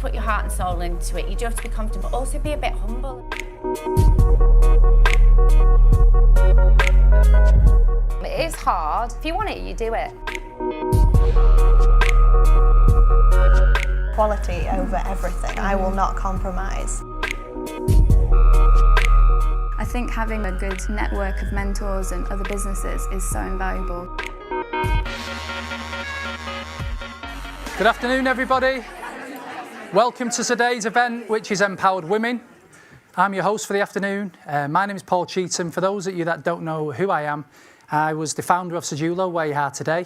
put your heart and soul into it. You do have to be confident, but also be a bit humble. It is hard. If you want it, you do it. Quality over everything. I will not compromise. I think having a good network of mentors and other businesses is so invaluable. Good afternoon, everybody. Welcome to today's event, which is Empowered Women. I'm your host for the afternoon. My name is Paul Cheetham. For those of you that don't know who I am, I was the founder of Sejulo, where you are today.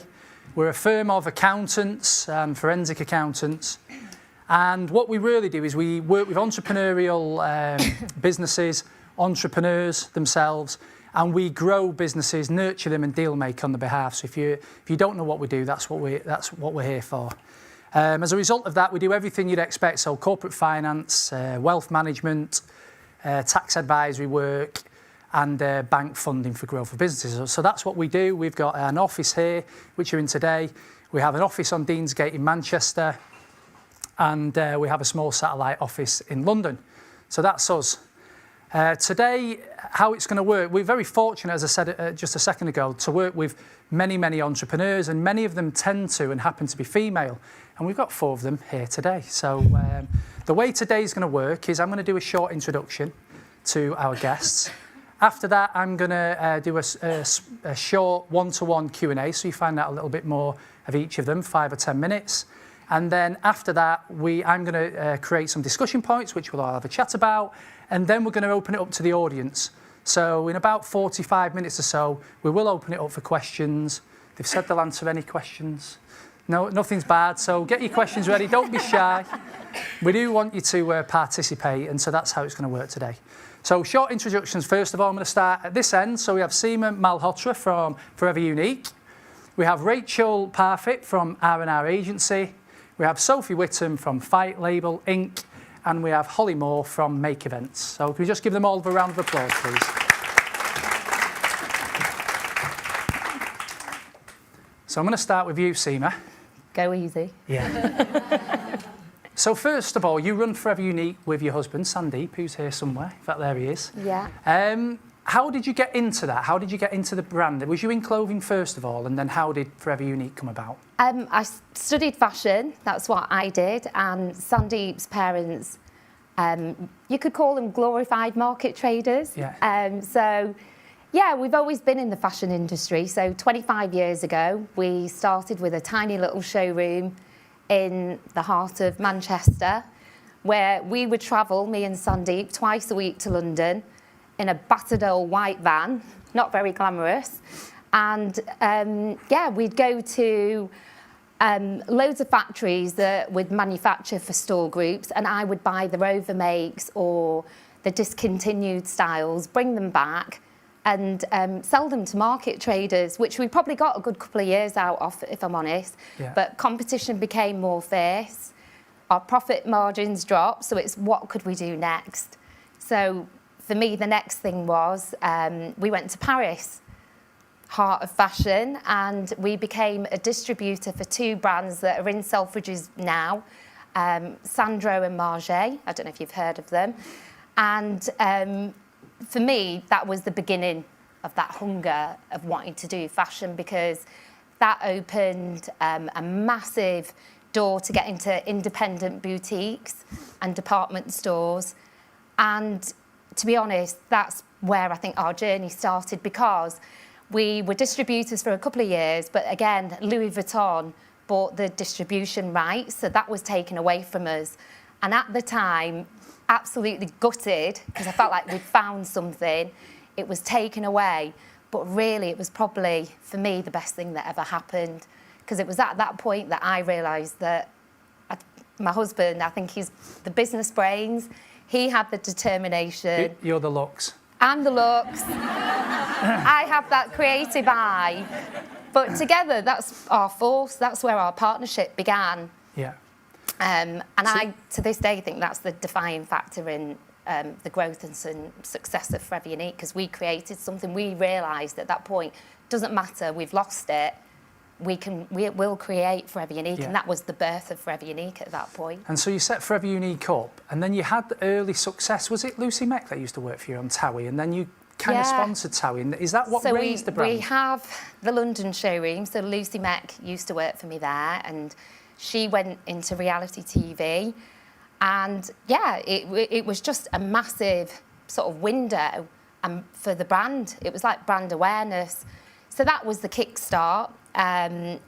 We're a firm of accountants and forensic accountants. And what we really do is we work with entrepreneurial businesses, entrepreneurs themselves, and we grow businesses, nurture them and deal make on their behalf. So if you don't know what we do, that's what we're here for. As a result of that, we do everything you'd expect, so corporate finance, wealth management, tax advisory work, and bank funding for growth of businesses. So that's what we do. We've got an office here, which you're in today. We have an office on Deansgate in Manchester, and we have a small satellite office in London. So that's us. Today, how it's going to work, we're very fortunate, as I said just a second ago, to work with many entrepreneurs, and many of them tend to and happen to be female. And we've got 4 of them here today. So the way today's going to work is I'm going to do a short introduction to our guests. After that, I'm going to do a short one-to-one Q&A, so you find out a little bit more of each of them, 5 or 10 minutes. And then after that, I'm going to create some discussion points, which we'll all have a chat about. And then we're going to open it up to the audience. So in about 45 minutes or so, we will open it up for questions. They've said they'll answer any questions. No, nothing's bad, so get your questions ready. Don't be shy. We do want you to participate, and so that's how it's going to work today. So short introductions. First of all, I'm going to start at this end. So we have Seema Malhotra from Forever Unique. We have Rachel Parfitt from R&R Agency. We have Sophie Whittam from Fight Label Inc. And we have Holly Moore from Make Events. So can we just give them all a round of applause, please? So I'm going to start with you, Seema. Go easy. Yeah. So first of all, you run Forever Unique with your husband, Sandeep, who's here somewhere. In fact, there he is. Yeah. How did you get into that? How did you get into the brand? Was you in clothing first of all, and then how did Forever Unique come about? I studied fashion, that's what I did, and Sandeep's parents, you could call them glorified market traders. Yeah. So, yeah, we've always been in the fashion industry. So 25 years ago, we started with a tiny little showroom in the heart of Manchester, where we would travel, me and Sandeep, twice a week to London in a battered old white van, not very glamorous. And yeah, we'd go to loads of factories that would manufacture for store groups, and I would buy the overmakes or the discontinued styles, bring them back and sell them to market traders, which we probably got a good couple of years out of, if I'm honest. Yeah. But competition became more fierce. Our profit margins dropped, so it's what could we do next? So for me, the next thing was we went to Paris, heart of fashion, and we became a distributor for 2 brands that are in Selfridges now, Sandro and Marge. I don't know if you've heard of them. And for me, that was the beginning of that hunger of wanting to do fashion, because that opened a massive door to get into independent boutiques and department stores. And to be honest, that's where I think our journey started, because we were distributors for a couple of years, but again, Louis Vuitton bought the distribution rights, so that was taken away from us. And at the time, absolutely gutted, because I felt like we'd found something. It was taken away, but really it was probably, for me, the best thing that ever happened, because it was at that point that I realised that my husband, I think he's the business brains, he had the determination. You're the looks. I'm the looks. I have that creative eye. But together, that's our force. That's where our partnership began. Yeah. And I, to this day, think that's the defining factor in the growth and success of Forever Unique, because we created something we realised at that point, doesn't matter, we've lost it, we will create Forever Unique, Yeah. and that was the birth of Forever Unique at that point. And so you set Forever Unique up, and then you had the early success. Was it Lucy Meck that used to work for you on Towie, and then you kind of Yeah. sponsored Towie? And is that what So raised the brand? we have the London showroom. So Lucy Meck used to work for me there, and she went into reality TV. And yeah, it was just a massive sort of window for the brand. It was like brand awareness. So that was the kickstart. And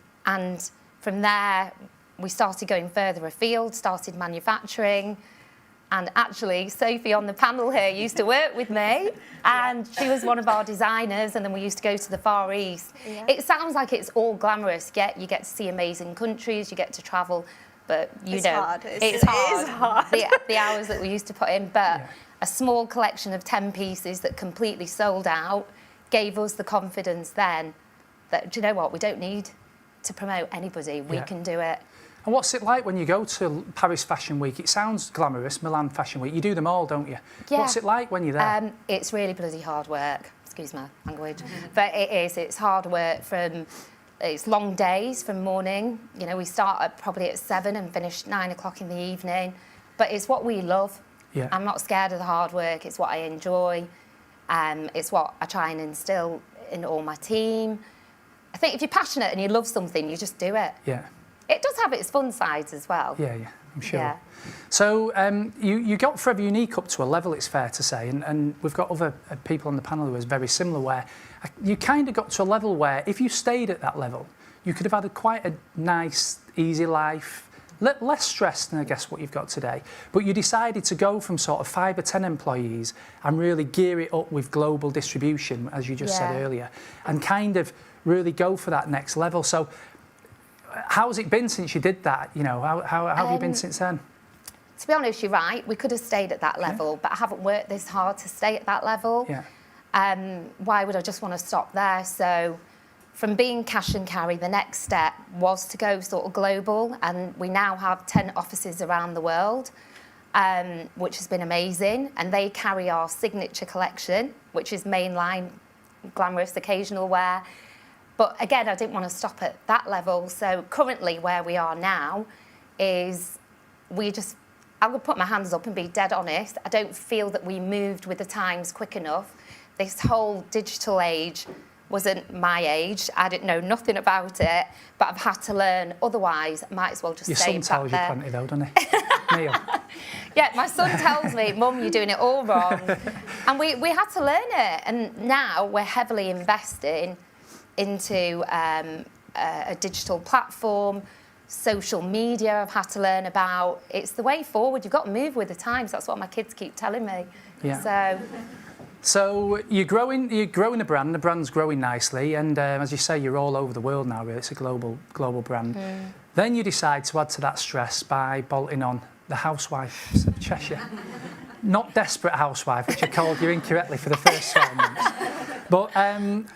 from there, we started going further afield, started manufacturing. And actually, Sophie on the panel here used to work with me, and she was one of our designers, and then we used to go to the Far East. Yeah. It sounds like it's all glamorous, yet you get to see amazing countries, you get to travel, but It's hard. it's It hard. is hard. The hours that we used to put in, but a small collection of 10 pieces that completely sold out gave us the confidence then that, do you know what, we don't need to promote anybody, we can do it. And what's it like when you go to Paris Fashion Week? It sounds glamorous, Milan Fashion Week. You do them all, don't you? Yeah. What's it like when you're there? It's really bloody hard work, excuse my language, but it's hard work it's long days from morning. You know, we start probably at 7 and finish 9 o'clock in the evening, but it's what we love. Yeah. I'm not scared of the hard work, it's what I enjoy. It's what I try and instill in all my team. I think if you're passionate and you love something, you just do it. Yeah. It does have its fun sides as well. Yeah, I'm sure. Yeah. So you got Forever Unique up to a level, it's fair to say, and we've got other people on the panel who are very similar, where you kind of got to a level where if you stayed at that level, you could have had quite a nice, easy life, less stress than I guess what you've got today. But you decided to go from sort of 5 or 10 employees and really gear it up with global distribution, as you just said earlier, and kind of really go for that next level. So how's it been since you did that? You know, how have you been since then? To be honest, you're right. We could have stayed at that level, but I haven't worked this hard to stay at that level. Yeah. Why would I just want to stop there? So from being cash and carry, the next step was to go sort of global, and we now have 10 offices around the world, which has been amazing. And they carry our signature collection, which is mainline, glamorous, occasional wear. But again, I didn't want to stop at that level. So currently where we are now is I would put my hands up and be dead honest. I don't feel that we moved with the times quick enough. This whole digital age wasn't my age. I didn't know nothing about it, but I've had to learn. Otherwise, I might as well just stay Your son back tells there. you plenty though, doesn't he? Neil? Yeah, my son tells me, Mum, you're doing it all wrong. And we had to learn it. And now we're heavily investing into a digital platform, social media I've had to learn about. It's the way forward. You've got to move with the times. That's what my kids keep telling me. Yeah. So you're growing the brand. The brand's growing nicely, and as you say, you're all over the world now. Really, it's a global brand. Then you decide to add to that stress by bolting on the Housewives of Cheshire. Not Desperate Housewife, which I called you incorrectly for the first 12 months. But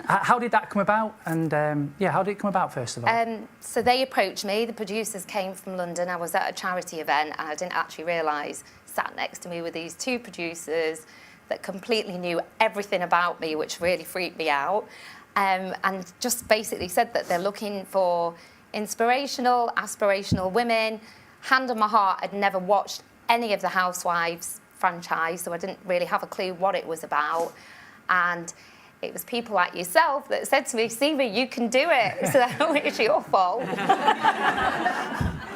how did that come about? And how did it come about, first of all? So they approached me. The producers came from London. I was at a charity event, and I didn't actually realise, sat next to me with these 2 producers that completely knew everything about me, which really freaked me out, and just basically said that they're looking for inspirational, aspirational women. Hand on my heart, I'd never watched any of the Housewives franchise, so I didn't really have a clue what it was about. And it was people like yourself that said to me, Seema, you can do it. So it's your fault.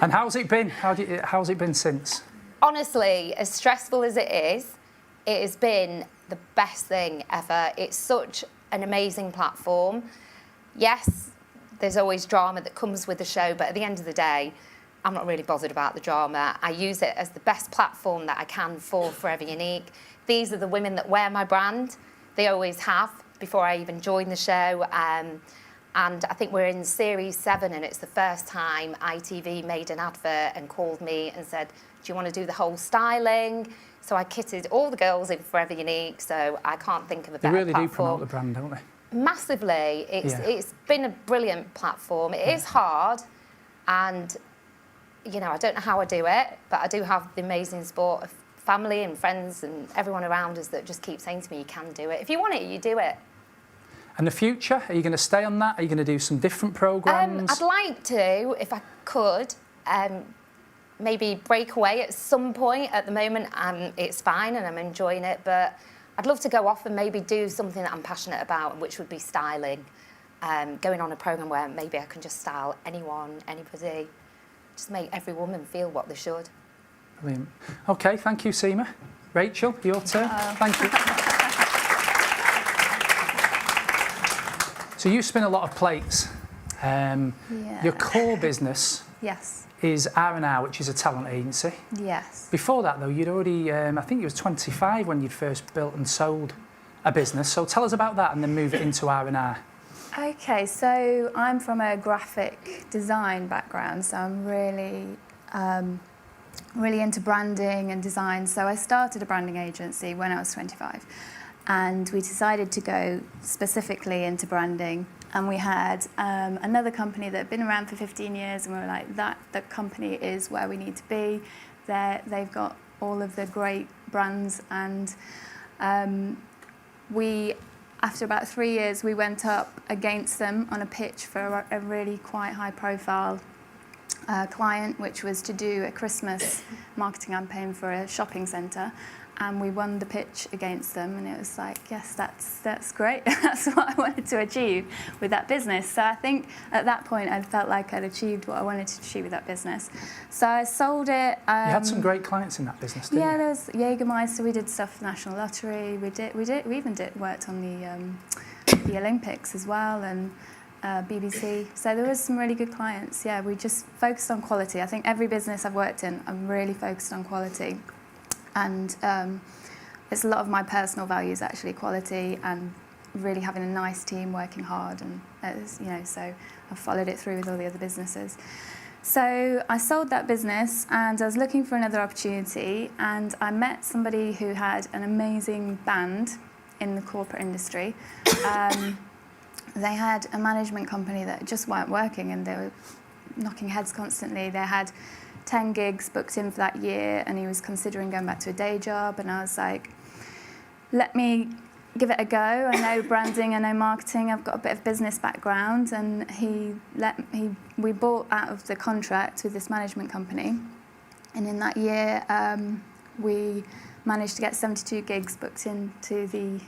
And how's it been? How's it been since? Honestly, as stressful as it has been the best thing ever. It's such an amazing platform. Yes, there's always drama that comes with the show, but at the end of the day, I'm not really bothered about the drama. I use it as the best platform that I can for Forever Unique. These are the women that wear my brand. They always have before I even joined the show. And I think we're in series 7, and it's the first time ITV made an advert and called me and said, do you want to do the whole styling? So I kitted all the girls in Forever Unique, so I can't think of a better platform. They really do promote platform. the brand, don't they? Massively. It's been a brilliant platform. It is hard, and you know, I don't know how I do it, but I do have the amazing support of family and friends and everyone around us that just keep saying to me, you can do it. If you want it, you do it. And the future, are you going to stay on that? Are you going to do some different programmes? I'd like to, if I could, maybe break away at some point. At the moment, it's fine and I'm enjoying it, but I'd love to go off and maybe do something that I'm passionate about, which would be styling. Going on a programme where maybe I can just style anyone, anybody, just make every woman feel what they should. Brilliant. OK, thank you, Seema. Rachel, your turn. Thank you. So you spin a lot of plates. Your core business Yes. is R&R, which is a talent agency. Yes. Before that, though, you'd already, I think you was 25 when you'd first built and sold a business. So tell us about that and then move it into R&R. Okay, so I'm from a graphic design background, so I'm really into branding and design. So I started a branding agency when I was 25, and we decided to go specifically into branding. And we had another company that had been around for 15 years, and we were like, the company is where we need to be. They've got all of the great brands, and after about 3 years, we went up against them on a pitch for a really quite high-profile client, which was to do a Christmas marketing campaign for a shopping centre. And we won the pitch against them, and it was like, yes, that's great. That's what I wanted to achieve with that business. So I think at that point I felt like I'd achieved what I wanted to achieve with that business. So I sold it. You had some great clients in that business, didn't you? Yeah, there was Jägermeister. We did stuff for National Lottery. We even worked on the Olympics as well, and BBC. So there was some really good clients. Yeah, we just focused on quality. I think every business I've worked in, I'm really focused on quality. And it's a lot of my personal values, actually, quality and really having a nice team working hard. And, so I've followed it through with all the other businesses. So I sold that business and I was looking for another opportunity, and I met somebody who had an amazing band in the corporate industry. They had a management company that just weren't working, and they were knocking heads constantly. They had 10 gigs booked in for that year, and he was considering going back to a day job, and I was like, let me give it a go. I know branding, I know marketing, I've got a bit of business background, and we bought out of the contract with this management company, and in that year we managed to get 72 gigs booked into the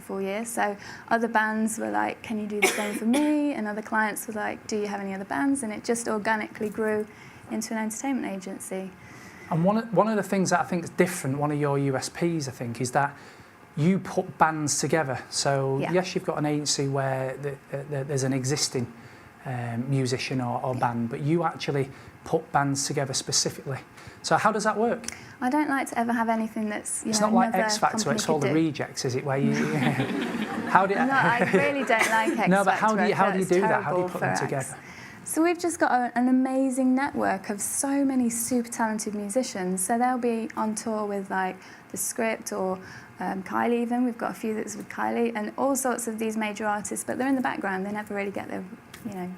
full year. So other bands were like, can you do the same for me? And other clients were like, do you have any other bands? And it just organically grew into an entertainment agency. And one of the things that I think is different, one of your USPs, I think, is that you put bands together. So yes, you've got an agency where there's an existing musician or band, but you actually put bands together specifically. So how does that work? I don't like to ever have anything that's it's not like X Factor where it's all the rejects, is it? Where you how do no, I really don't like X Factor. No, but how do you do that? How do you put them together? So we've just got an amazing network of so many super talented musicians. So they'll be on tour with like The Script or Kylie even. We've got a few that's with Kylie and all sorts of these major artists, but they're in the background. They never really get their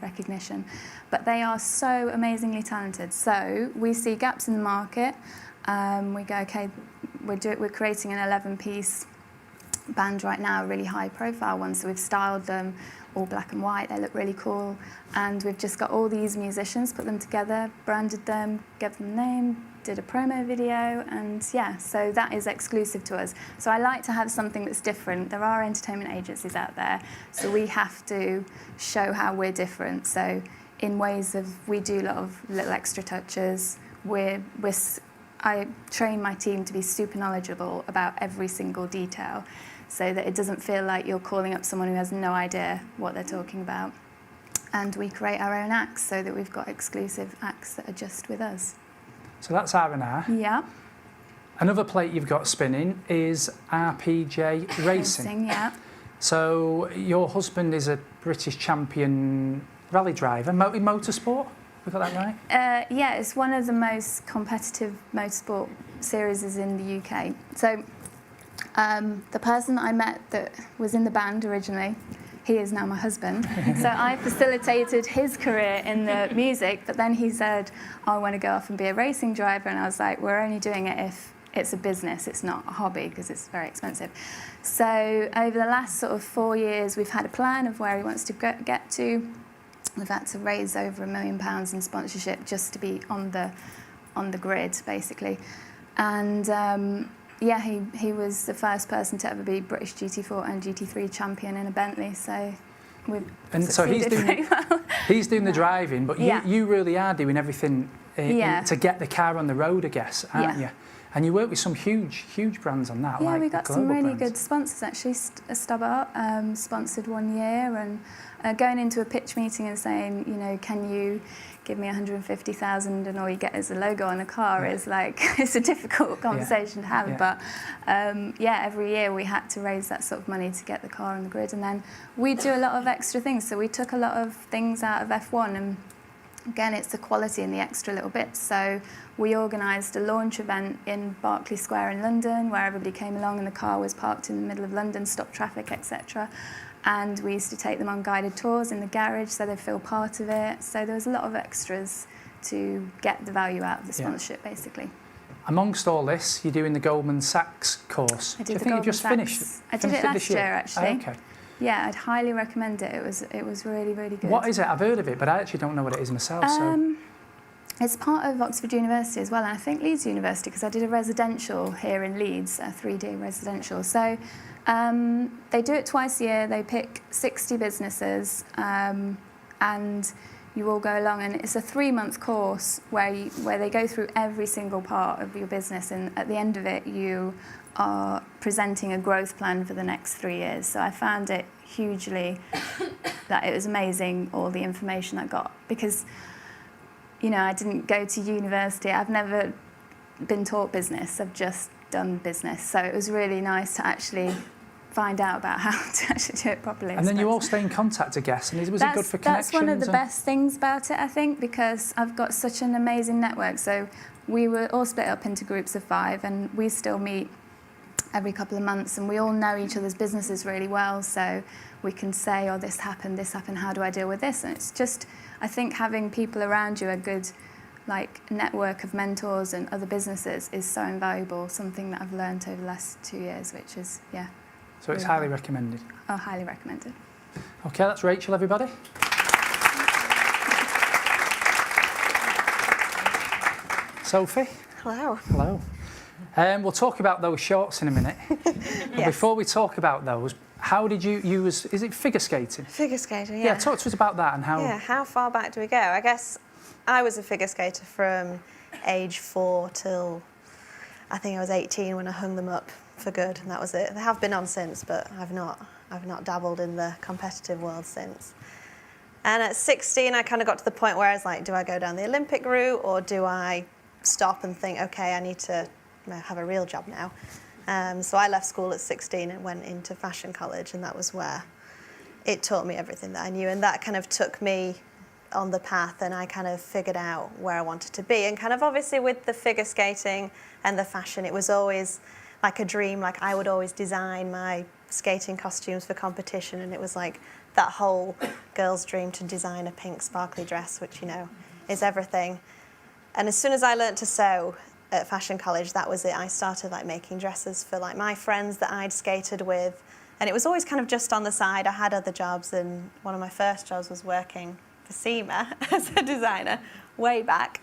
recognition. But they are so amazingly talented. So we see gaps in the market. We go, okay, we're creating an 11-piece band right now, a really high-profile one. So we've styled them all black and white. They look really cool. And we've just got all these musicians, put them together, branded them, gave them a name, did a promo video, and yeah, so that is exclusive to us. So I like to have something that's different. There are entertainment agencies out there, so we have to show how we're different. So in ways of, we do a lot of little extra touches. I train my team to be super knowledgeable about every single detail, so that it doesn't feel like you're calling up someone who has no idea what they're talking about. And we create our own acts so that we've got exclusive acts that are just with us. So that's R&R. Yeah. Another plate you've got spinning is RPG Racing. Yeah. So your husband is a British champion rally driver, motorsport? We got that right? Yeah, it's one of the most competitive motorsport series in the UK. So the person that I met that was in the band originally, he is now my husband. So I facilitated his career in the music, but then he said, I want to go off and be a racing driver. And I was like, we're only doing it if it's a business, it's not a hobby because it's very expensive. So over the last sort of 4 years, we've had a plan of where he wants to get to. We've had to raise over £1 million in sponsorship just to be on the grid, basically. And he was the first person to ever be British GT4 and GT3 champion in a Bentley. So we've succeeded very well. He's doing the driving, but you really are doing everything to get the car on the road, I guess, aren't you? And you work with some huge brands on that. Yeah, like we got some really brands. good sponsors actually. Stubart sponsored 1 year, and going into a pitch meeting and saying, you know, can you give me 150,000 and all you get is a logo on a car is like, it's a difficult conversation to have. Yeah. But every year we had to raise that sort of money to get the car on the grid, and then we do a lot of extra things. So we took a lot of things out of F1, and again, it's the quality and the extra little bits. So we organised a launch event in Berkeley Square in London where everybody came along and the car was parked in the middle of London, stopped traffic, etc. And we used to take them on guided tours in the garage so they feel part of it. So there was a lot of extras to get the value out of the sponsorship, basically. Amongst all this, you're doing the Goldman Sachs course. I did the think Goldman you've just Sachs. finished. I did it last year, actually. Oh, okay. Yeah, I'd highly recommend it. It was really, really good. What is it? I've heard of it, but I actually don't know what it is myself. It's part of Oxford University as well, and I think Leeds University, because I did a residential here in Leeds, a 3-day residential. So they do it twice a year. They pick 60 businesses, and you all go along, and it's a 3-month course where they go through every single part of your business, and at the end of it, you are presenting a growth plan for the next 3 years. So I found it hugely, that it was amazing, all the information I got, because, you know, I didn't go to university. I've never been taught business. I've just done business. So it was really nice to actually find out about how to actually do it properly. And then you all stay in contact, I guess, and was it good for connections? That's one of the best things about it, I think, because I've got such an amazing network. So we were all split up into groups of 5, and we still meet every couple of months, and we all know each other's businesses really well, so we can say, oh, this happened, how do I deal with this? And it's just, I think having people around you, a good network of mentors and other businesses is so invaluable, something that I've learned over the last 2 years, which is, So it's highly recommended? Oh, highly recommended. Okay, that's Rachel, everybody. Sophie? Hello. Hello. We'll talk about those shorts in a minute. Yes. Before we talk about those, how did you use, is it figure skating? Figure skating, yeah. Yeah, talk to us about that and how... Yeah, how far back do we go? I guess I was a figure skater from age 4 till I think I was 18 when I hung them up for good, and that was it. They have been on since, but I've not dabbled in the competitive world since. And at 16, I kind of got to the point where I was like, do I go down the Olympic route, or do I stop and think, okay, I need to have a real job now? So I left school at 16 and went into fashion college, and that was where it taught me everything that I knew, and that kind of took me on the path, and I kind of figured out where I wanted to be. And kind of obviously with the figure skating and the fashion, it was always like a dream. Like I would always design my skating costumes for competition, and it was like that whole girl's dream to design a pink sparkly dress, which, you know, is everything. And as soon as I learnt to sew at fashion college, that was it. I started like making dresses for like my friends that I'd skated with, and it was always kind of just on the side. I had other jobs, and one of my first jobs was working for Seema as a designer way back.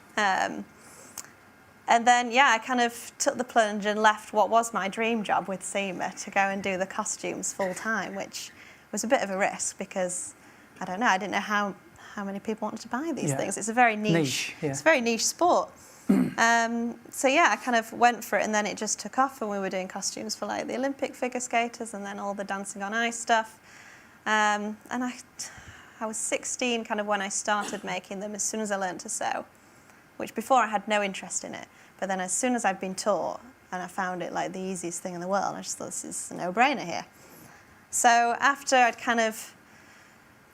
And then, I kind of took the plunge and left what was my dream job with Seema to go and do the costumes full time, which was a bit of a risk because, I don't know, I didn't know how many people wanted to buy these things. It's a very niche it's a very niche sport. I kind of went for it, and then it just took off, and we were doing costumes for like the Olympic figure skaters and then all the dancing on ice stuff. And I was 16 kind of when I started making them, as soon as I learned to sew, which before I had no interest in it. But then as soon as I'd been taught, and I found it like the easiest thing in the world, I just thought, this is a no-brainer here. So after I'd kind of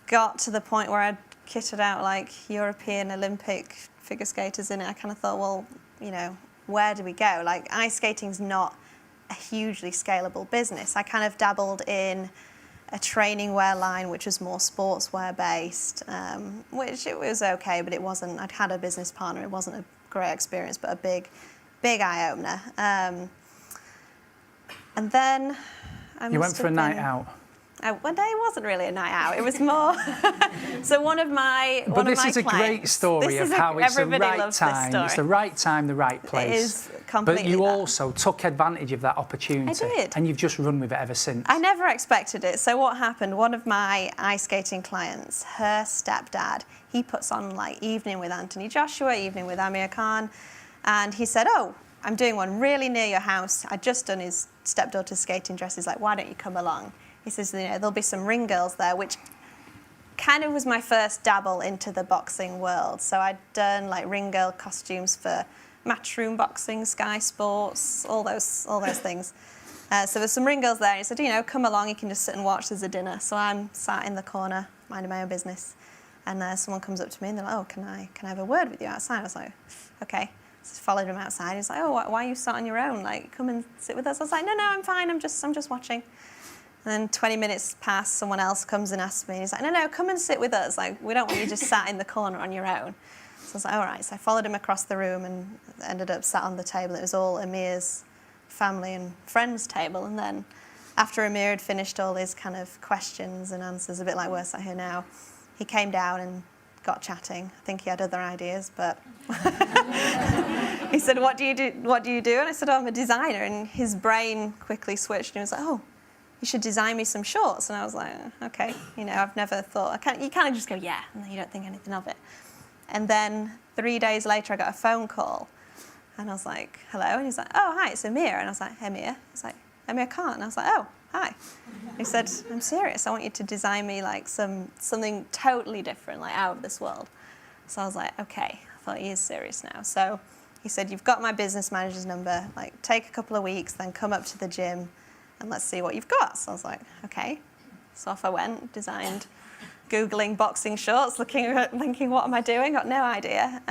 got to the point where I'd kitted out like European Olympic figure skaters in it, I kind of thought, well, you know, where do we go? Like ice skating's not a hugely scalable business. I kind of dabbled in a training wear line, which was more sportswear based, which it was okay, but it wasn't, I'd had a business partner, it wasn't a great experience, but a big big eye-opener. And then You went for a night out. One day it wasn't really a night out. It was more. So one of my But this is a clients, great story of how it's the right time. It's the right time, the right place. It is completely But you that. also took advantage of that opportunity. I did. And you've just run with it ever since. I never expected it. So what happened? One of my ice skating clients, her stepdad, he puts on like evening with Anthony Joshua, evening with Amir Khan, and he said, "Oh, I'm doing one really near your house. I'd just done his stepdaughter's skating dress. He's like, why don't you come along?" He says, you know, there'll be some ring girls there, which kind of was my first dabble into the boxing world. So I'd done like ring girl costumes for Matchroom Boxing, Sky Sports, all those things. So there's some ring girls there. And he said, you know, come along, you can just sit and watch, there's a dinner. So I'm sat in the corner, minding my own business. And someone comes up to me and they're like, oh, can I have a word with you outside? I was like, okay. So I followed him outside. He's like, oh, why are you sat on your own? Like, come and sit with us. I was like, no, I'm fine. I'm just watching. And then 20 minutes pass, someone else comes and asks me. And he's like, no, come and sit with us. Like, we don't want you just sat in the corner on your own. So I was like, all right. So I followed him across the room and ended up sat on the table. It was all Amir's family and friends table. And then after Amir had finished all his kind of questions and answers, a bit like we're sat here now, he came down and got chatting. I think he had other ideas, but he said, what do you do? And I said, oh, I'm a designer. And his brain quickly switched and he was like, oh, you should design me some shorts. And I was like, okay, you know, I've never thought, you kind of just go, yeah, and then you don't think anything of it. And then 3 days later, I got a phone call and I was like, hello. And he's like, oh, hi, it's Amir. And I was like, Amir? He's like, Amir Khan. And I was like, oh, hi. He said, I'm serious. I want you to design me like something totally different, like out of this world. So I was like, okay. I thought he is serious now. So he said, you've got my business manager's number. Like, take a couple of weeks, then come up to the gym and let's see what you've got. So I was like, okay. So off I went, designed, Googling boxing shorts, thinking, what am I doing? Got no idea.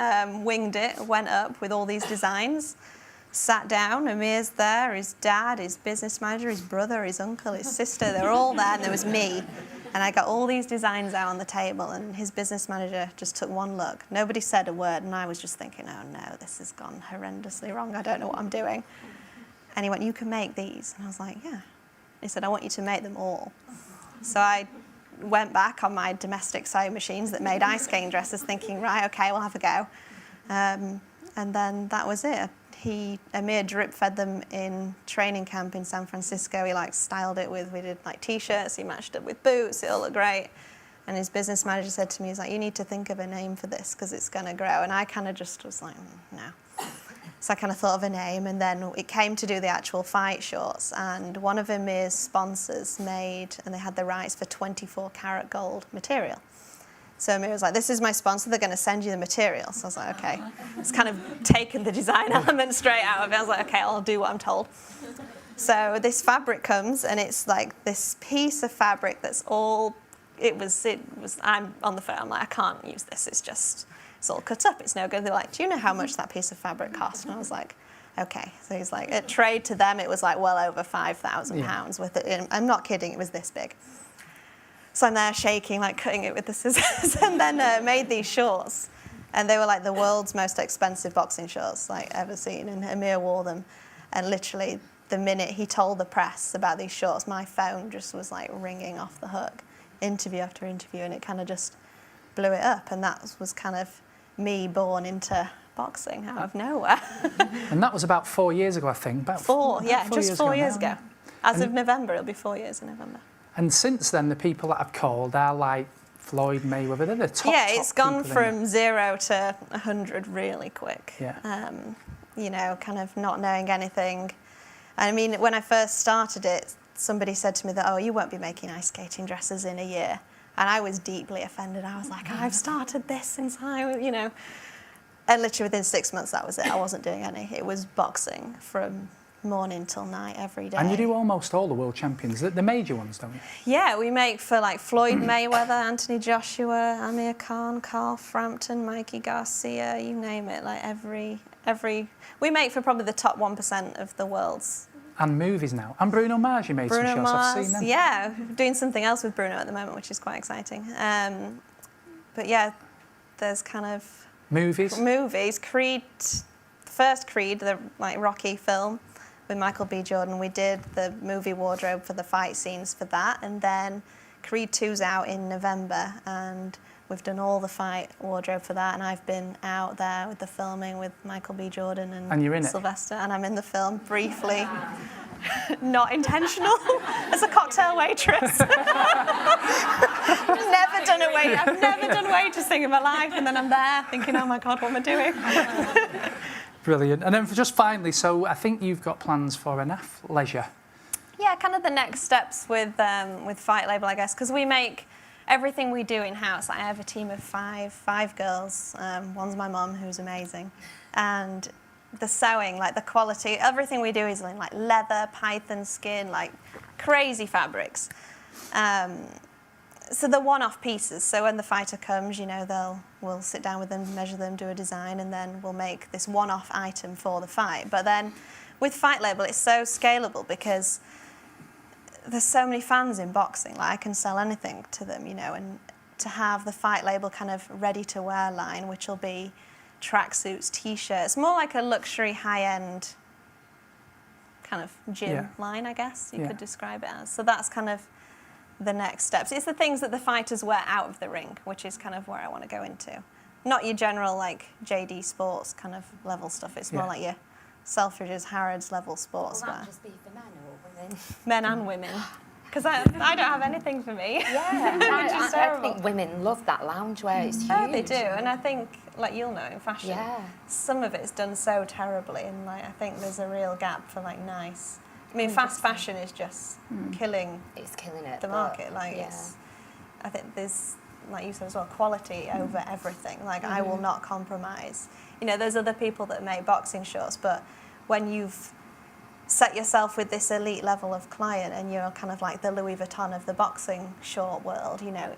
Winged it, went up with all these designs. Sat down, Amir's there, his dad, his business manager, his brother, his uncle, his sister, they were all there, and there was me. And I got all these designs out on the table, and his business manager just took one look. Nobody said a word, and I was just thinking, oh no, this has gone horrendously wrong. I don't know what I'm doing. And he went, you can make these. And I was like, yeah. He said, I want you to make them all. So I went back on my domestic sewing machines that made ice skating dresses, thinking, right, okay, we'll have a go. And then that was it. Amir drip fed them in training camp in San Francisco. He like styled it we did like t-shirts, he matched it with boots, it all looked great. And his business manager said to me, he's like, you need to think of a name for this because it's going to grow. And I kind of just was like, no. So I kind of thought of a name, and then it came to do the actual fight shorts, and one of Amir's sponsors made, and they had the rights for 24 karat gold material. So Amir was like, this is my sponsor, they're going to send you the material. So I was like, okay. It's kind of taken the design element straight out of it. I was like, okay, I'll do what I'm told. So this fabric comes, and it's like this piece of fabric that's all, I'm on the phone, I'm like, I can't use this, it's all cut up, it's no good. They're like, do you know how much that piece of fabric cost? And I was like, okay. So he's like, at trade to them, it was like well over £5,000 with it. I'm not kidding, it was this big. So I'm there shaking, like cutting it with the scissors, and then made these shorts. And they were like the world's most expensive boxing shorts like ever seen, and Amir wore them. And literally the minute he told the press about these shorts, my phone just was like ringing off the hook, interview after interview, and it kind of just blew it up. And that was kind of me born into boxing out of nowhere. And that was about 4 years ago, I think. Just 4 years ago. As of November, it'll be 4 years in November. And since then, the people that I've called are like Floyd Mayweather. They're the top. Yeah, it's gone from 0 to 100 really quick. Yeah. You know, kind of not knowing anything. I mean, when I first started it, somebody said to me that, oh, you won't be making ice skating dresses in a year. And I was deeply offended. I was like, I've started this since and literally within 6 months, that was it. I wasn't doing any. It was boxing from morning till night every day. And you do almost all the world champions, the major ones, don't you? Yeah, we make for like Floyd Mayweather, Anthony Joshua, Amir Khan, Carl Frampton, Mikey Garcia, you name it. Like every we make for probably the top 1% of the world's. And movies now. And Bruno Mars, you made some shots. I've seen them. Yeah, doing something else with Bruno at the moment, which is quite exciting. But yeah, there's kind of movies. Creed first Creed, the like Rocky film with Michael B. Jordan, we did the movie wardrobe for the fight scenes for that, and then Creed 2's out in November, and we've done all the fight wardrobe for that, and I've been out there with the filming with Michael B. Jordan and you're in Sylvester, and I'm in the film briefly. Not intentional. As a cocktail waitress. I've never done waitressing in my life, and then I'm there thinking, oh my God, what am I doing? Brilliant. And then just finally, so I think you've got plans for an athleisure. Yeah, kind of the next steps with Fight Label, I guess, because we make everything we do in-house. I have a team of five girls. One's my mum, who's amazing. And the sewing, like the quality, everything we do is in like leather, python skin, like crazy fabrics. So the one-off pieces. So when the fighter comes, you know, we'll sit down with them, measure them, do a design, and then we'll make this one-off item for the fight. But then with Fight Label, it's so scalable because there's so many fans in boxing. Like I can sell anything to them, you know, and to have the Fight Label kind of ready-to-wear line, which will be tracksuits, t-shirts, more like a luxury, high-end kind of gym line, I guess you could describe it as. So that's kind of the next steps. It's the things that the fighters wear out of the ring, which is kind of where I want to go into. Not your general like JD Sports kind of level stuff. It's more like your Selfridges, Harrods level sportswear. Will that just be for men or women? Men and women. Because I don't have anything for me. Yeah, I think women love that loungewear. It's huge. Oh, they do, and I think, like you'll know, in fashion, some of it's done so terribly, and like I think there's a real gap for like nice. I mean, fast fashion is just killing. It's killing it. The market, like it's. I think there's, like you said as well, quality over everything. Like I will not compromise. You know, there's other people that make boxing shorts, but when you've set yourself with this elite level of client and you're kind of like the Louis Vuitton of the boxing short world, you know,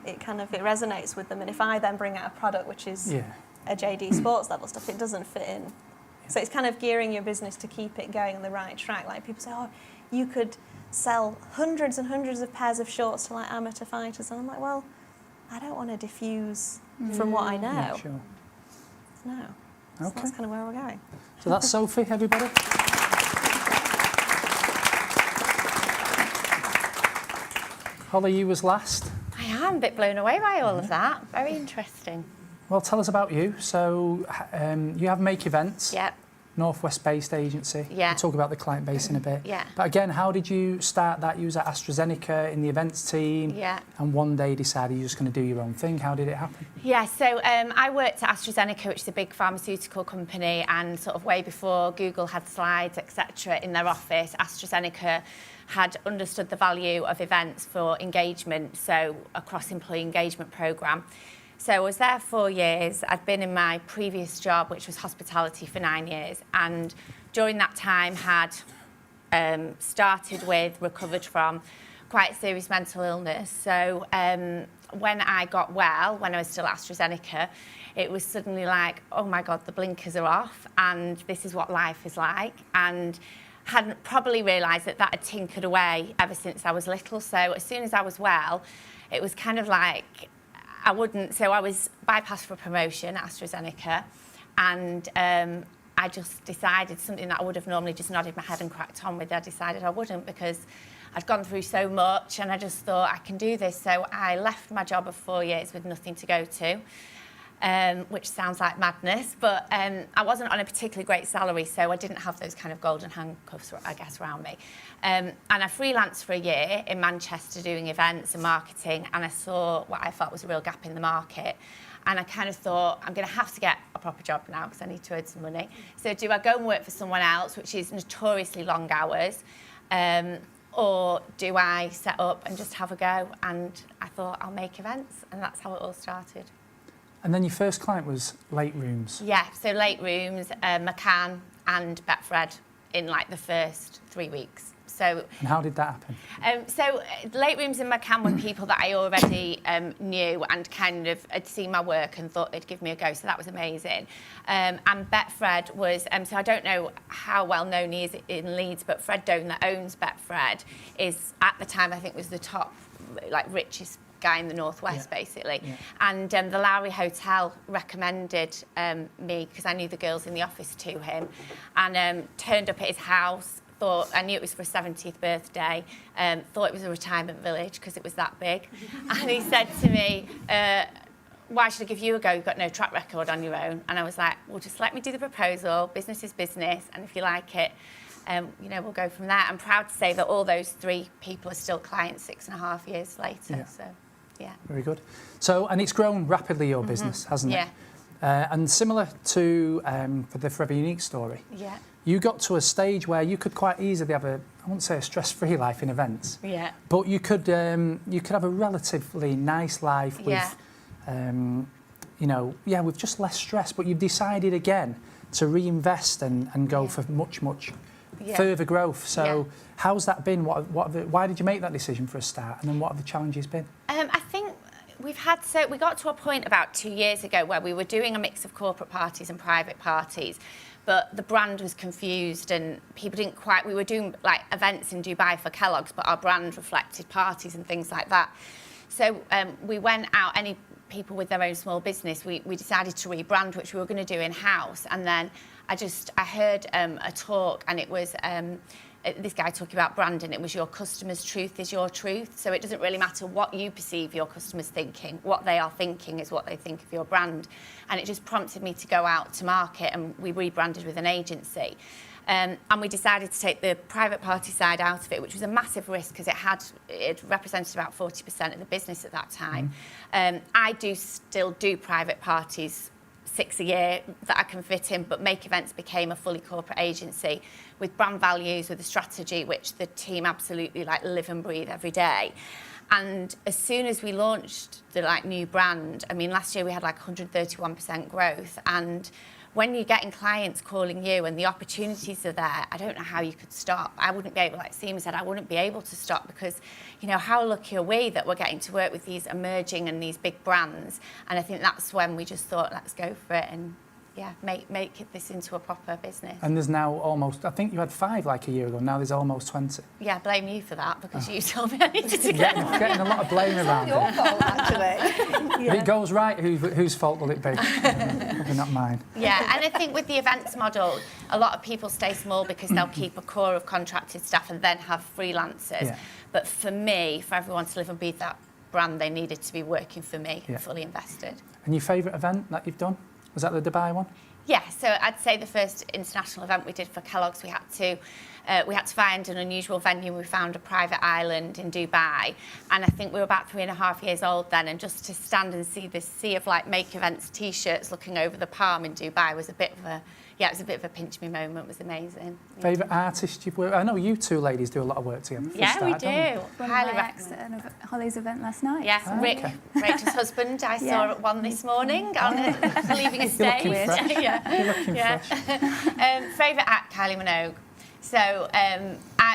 it resonates with them. And if I then bring out a product which is a JD Sports level stuff, it doesn't fit in. So it's kind of gearing your business to keep it going on the right track. Like people say, oh, you could sell hundreds and hundreds of pairs of shorts to like amateur fighters. And I'm like, well, I don't want to diffuse from what I know. Yeah, sure. No. So that's kind of where we're going. So that's Sophie, everybody. Holly, you was last. I am a bit blown away by all of that. Very interesting. Well, tell us about you. So you have Make Events. Yep. Northwest-based agency. Yeah. We'll talk about the client base in a bit. Yeah. But again, how did you start that? You was at AstraZeneca in the events team. Yeah. And one day decided you're just going to do your own thing. How did it happen? Yeah, so I worked at AstraZeneca, which is a big pharmaceutical company, and sort of way before Google had slides, etc., in their office, AstraZeneca had understood the value of events for engagement, so a cross-employee engagement programme. So I was there 4 years. I'd been in my previous job, which was hospitality, for 9 years. And during that time had started with, recovered from quite serious mental illness. So when I got well, when I was still at AstraZeneca, it was suddenly like, oh my God, the blinkers are off and this is what life is like. And hadn't probably realised that had tinkered away ever since I was little. So as soon as I was well, it was kind of like, I was bypassed for promotion at AstraZeneca, and I just decided something that I would have normally just nodded my head and cracked on with. I decided I wouldn't because I'd gone through so much and I just thought I can do this. So I left my job of 4 years with nothing to go to, which sounds like madness, but I wasn't on a particularly great salary, so I didn't have those kind of golden handcuffs, I guess, around me. And I freelanced for a year in Manchester doing events and marketing, and I saw what I felt was a real gap in the market. And I kind of thought, I'm going to have to get a proper job now because I need to earn some money. So do I go and work for someone else, which is notoriously long hours, or do I set up and just have a go? And I thought, I'll make events, and that's how it all started. And then your first client was Late Rooms. Yeah, so Late Rooms, McCann and Betfred in like the first 3 weeks. So, and how did that happen? So Late Rooms and McCann were people that I already knew and kind of had seen my work and thought they'd give me a go, so that was amazing. And Betfred was, so I don't know how well known he is in Leeds, but Fred Doan, that owns Betfred, is at the time I think was the top, like richest guy in the Northwest, basically. Yeah. And the Lowry Hotel recommended me, because I knew the girls in the office, to him, and turned up at his house. Thought I knew it was for his 70th birthday. Thought it was a retirement village because it was that big. And he said to me, why should I give you a go? You've got no track record on your own. And I was like, well, just let me do the proposal. Business is business. And if you like it, you know, we'll go from there. I'm proud to say that all those 3 people are still clients 6.5 years later. Yeah. So, yeah. Very good. So, and it's grown rapidly, your business, hasn't it? Yeah. And similar to for the Forever Unique story, Yeah. you got to a stage where you could quite easily have I wouldn't say a stress-free life in events, Yeah. but you could have a relatively nice life with, you know, with just less stress. But you've decided again to reinvest and go for much further growth. So how's that been? Why did you make that decision for a start? And then what have the challenges been? I think we got to a point about 2 years ago where we were doing a mix of corporate parties and private parties, but the brand was confused and people didn't quite. We were doing like events in Dubai for Kellogg's, but our brand reflected parties and things like that. So we went out. Any people with their own small business, we decided to rebrand, which we were going to do in-house. And then I heard a talk, and it was this guy talking about branding. It was your customer's truth is your truth. So it doesn't really matter what you perceive your customers thinking. What they are thinking is what they think of your brand. And it just prompted me to go out to market, and we rebranded with an agency. And we decided to take the private party side out of it, which was a massive risk because it represented about 40% of the business at that time. I still do private parties 6 a year that I can fit in, but Make Events became a fully corporate agency with brand values, with a strategy which the team absolutely like live and breathe every day. And as soon as we launched the like new brand, I mean, last year we had like 131% growth. And when you're getting clients calling you and the opportunities are there, I don't know how you could stop. I wouldn't be able, like Seema said, I wouldn't be able to stop because, you know, how lucky are we that we're getting to work with these emerging and these big brands. And I think that's when we just thought, let's go for it and, yeah, make this into a proper business. And there's now almost, I think you had 5 like a year ago, now there's almost 20. Yeah, blame you for that because you told me I needed to get Getting a lot of blame around Your it. fault, actually. If it goes right, whose fault will it be? Probably not mine. Yeah, and I think with the events model, a lot of people stay small because they'll keep a core of contracted staff and then have freelancers. Yeah. But for me, for everyone to live and breathe that brand, they needed to be working for me, fully invested. And your favourite event that you've done? Was that the Dubai one? Yeah, so I'd say the first international event we did for Kellogg's, we had to find an unusual venue. We found a private island in Dubai, and I think we were about 3.5 years old then. And just to stand and see this sea of like Make Events T-shirts looking over the palm in Dubai was a bit of a pinch me moment. It was amazing. Yeah. Favourite artist you've worked with? I know you two ladies do a lot of work together. For a Yeah, start, we don't do. One Highly of my ex recommend. at Holly's event last night. Yes, so- Rick, okay. Rachel's husband, I saw at one this morning on leaving a You're stage. looking fresh. You're looking fresh. Favourite act, Kylie Minogue. So,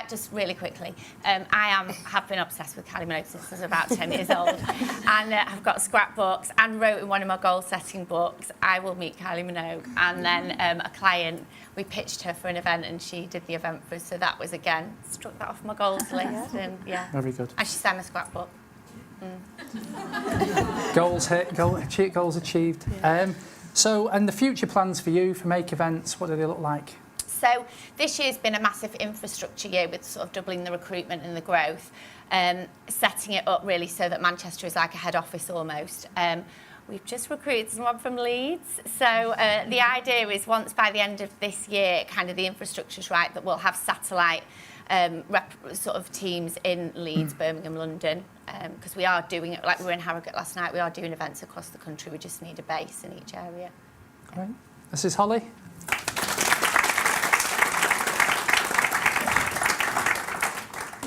just really quickly, have been obsessed with Kylie Minogue since I was about 10 years old, and I've got scrapbooks and wrote in one of my goal-setting books, I will meet Kylie Minogue. And then a client, we pitched her for an event, and she did the event for us. So that was again struck that off my goals list, and yeah. Very good. And she signed my scrapbook. Goals hit, goals achieved. Yeah. So, and the future plans for you for Make Events, what do they look like? So this year's been a massive infrastructure year with sort of doubling the recruitment and the growth, setting it up really so that Manchester is like a head office almost. We've just recruited someone from Leeds. So the idea is once by the end of this year, kind of the infrastructure's right, that we'll have satellite sort of teams in Leeds, Birmingham, London, because we are doing it, like we were in Harrogate last night, we are doing events across the country. We just need a base in each area. Great. This is Holly.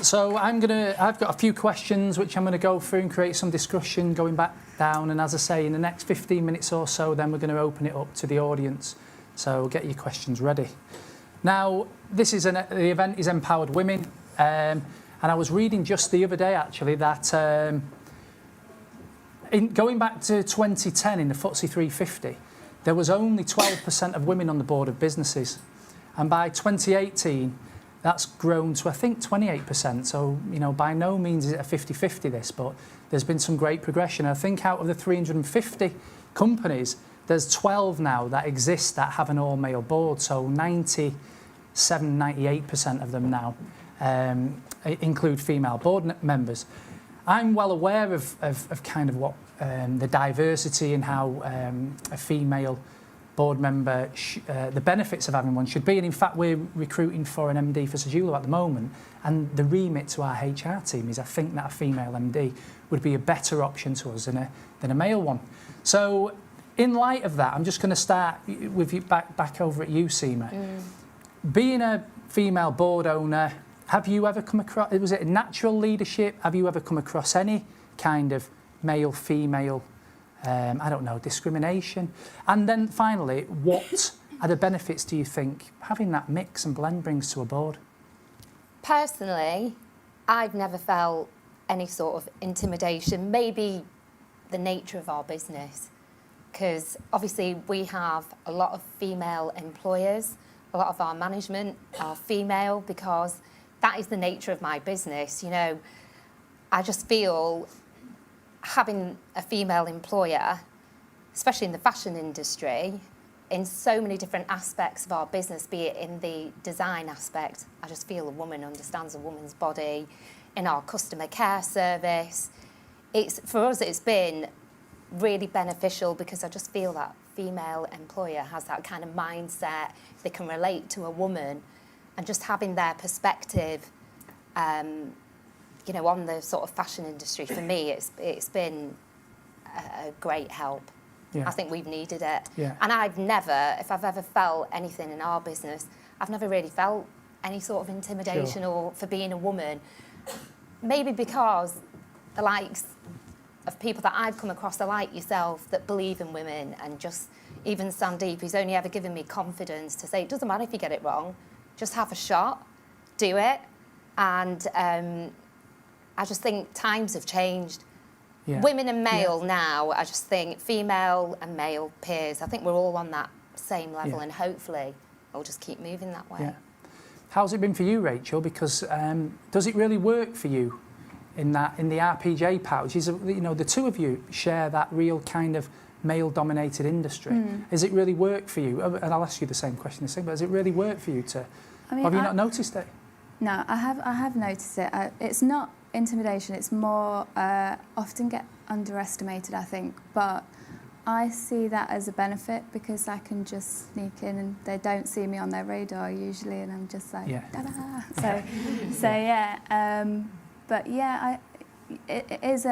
So I've got a few questions which I'm going to go through and create some discussion going back down. And as I say, in the next 15 minutes or so, then we're going to open it up to the audience. So get your questions ready. Now, this is the event is Empowered Women. And I was reading just the other day, actually, that going back to 2010 in the FTSE 350, there was only 12% of women on the board of businesses. And by 2018, That's grown to, I think, 28%. So, you know, by no means is it a 50-50 this, but there's been some great progression. I think out of the 350 companies, there's 12 now that exist that have an all-male board. So 98% of them now include female board members. I'm well aware of kind of what the diversity and how a female board member, the benefits of having one should be. And in fact, we're recruiting for an MD for Sejulo at the moment. And the remit to our HR team is I think that a female MD would be a better option to us than a male one. So in light of that, I'm just going to start with you back over at you, Seema. Being a female board owner, have you ever come across, was it natural leadership? Have you ever come across any kind of male-female I don't know, discrimination? And then finally, what are the benefits, do you think, having that mix and blend brings to a board? Personally, I've never felt any sort of intimidation, maybe the nature of our business, because obviously we have a lot of female employers, a lot of our management are female, because that is the nature of my business. You know, I just feel having a female employer, especially in the fashion industry, in so many different aspects of our business, be it in the design aspect, I just feel a woman understands a woman's body. In our customer care service, for us it's been really beneficial, because I just feel that female employer has that kind of mindset, they can relate to a woman, and just having their perspective you know, on the sort of fashion industry, for me, it's been a great help. Yeah. I think we've needed it. Yeah. And I've never, if I've ever felt anything in our business, I've never really felt any sort of intimidation or for being a woman. Maybe because the likes of people that I've come across are like yourself, that believe in women, and just even Sandeep, who's only ever given me confidence to say, it doesn't matter if you get it wrong, just have a shot, do it. And I just think times have changed. Yeah. Women and male now, I just think female and male peers, I think we're all on that same level, and hopefully we'll just keep moving that way. Yeah. How's it been for you, Rachel? Because does it really work for you in the RPJ pouch? You know, the two of you share that real kind of male-dominated industry. Does it really work for you? And I'll ask you the same question, but does it really work for you to? I mean, have you not noticed it? No, I have noticed it. It's not intimidation, it's more often get underestimated, I think, but I see that as a benefit, because I can just sneak in and they don't see me on their radar usually, and I'm just like, da-da. But yeah, it is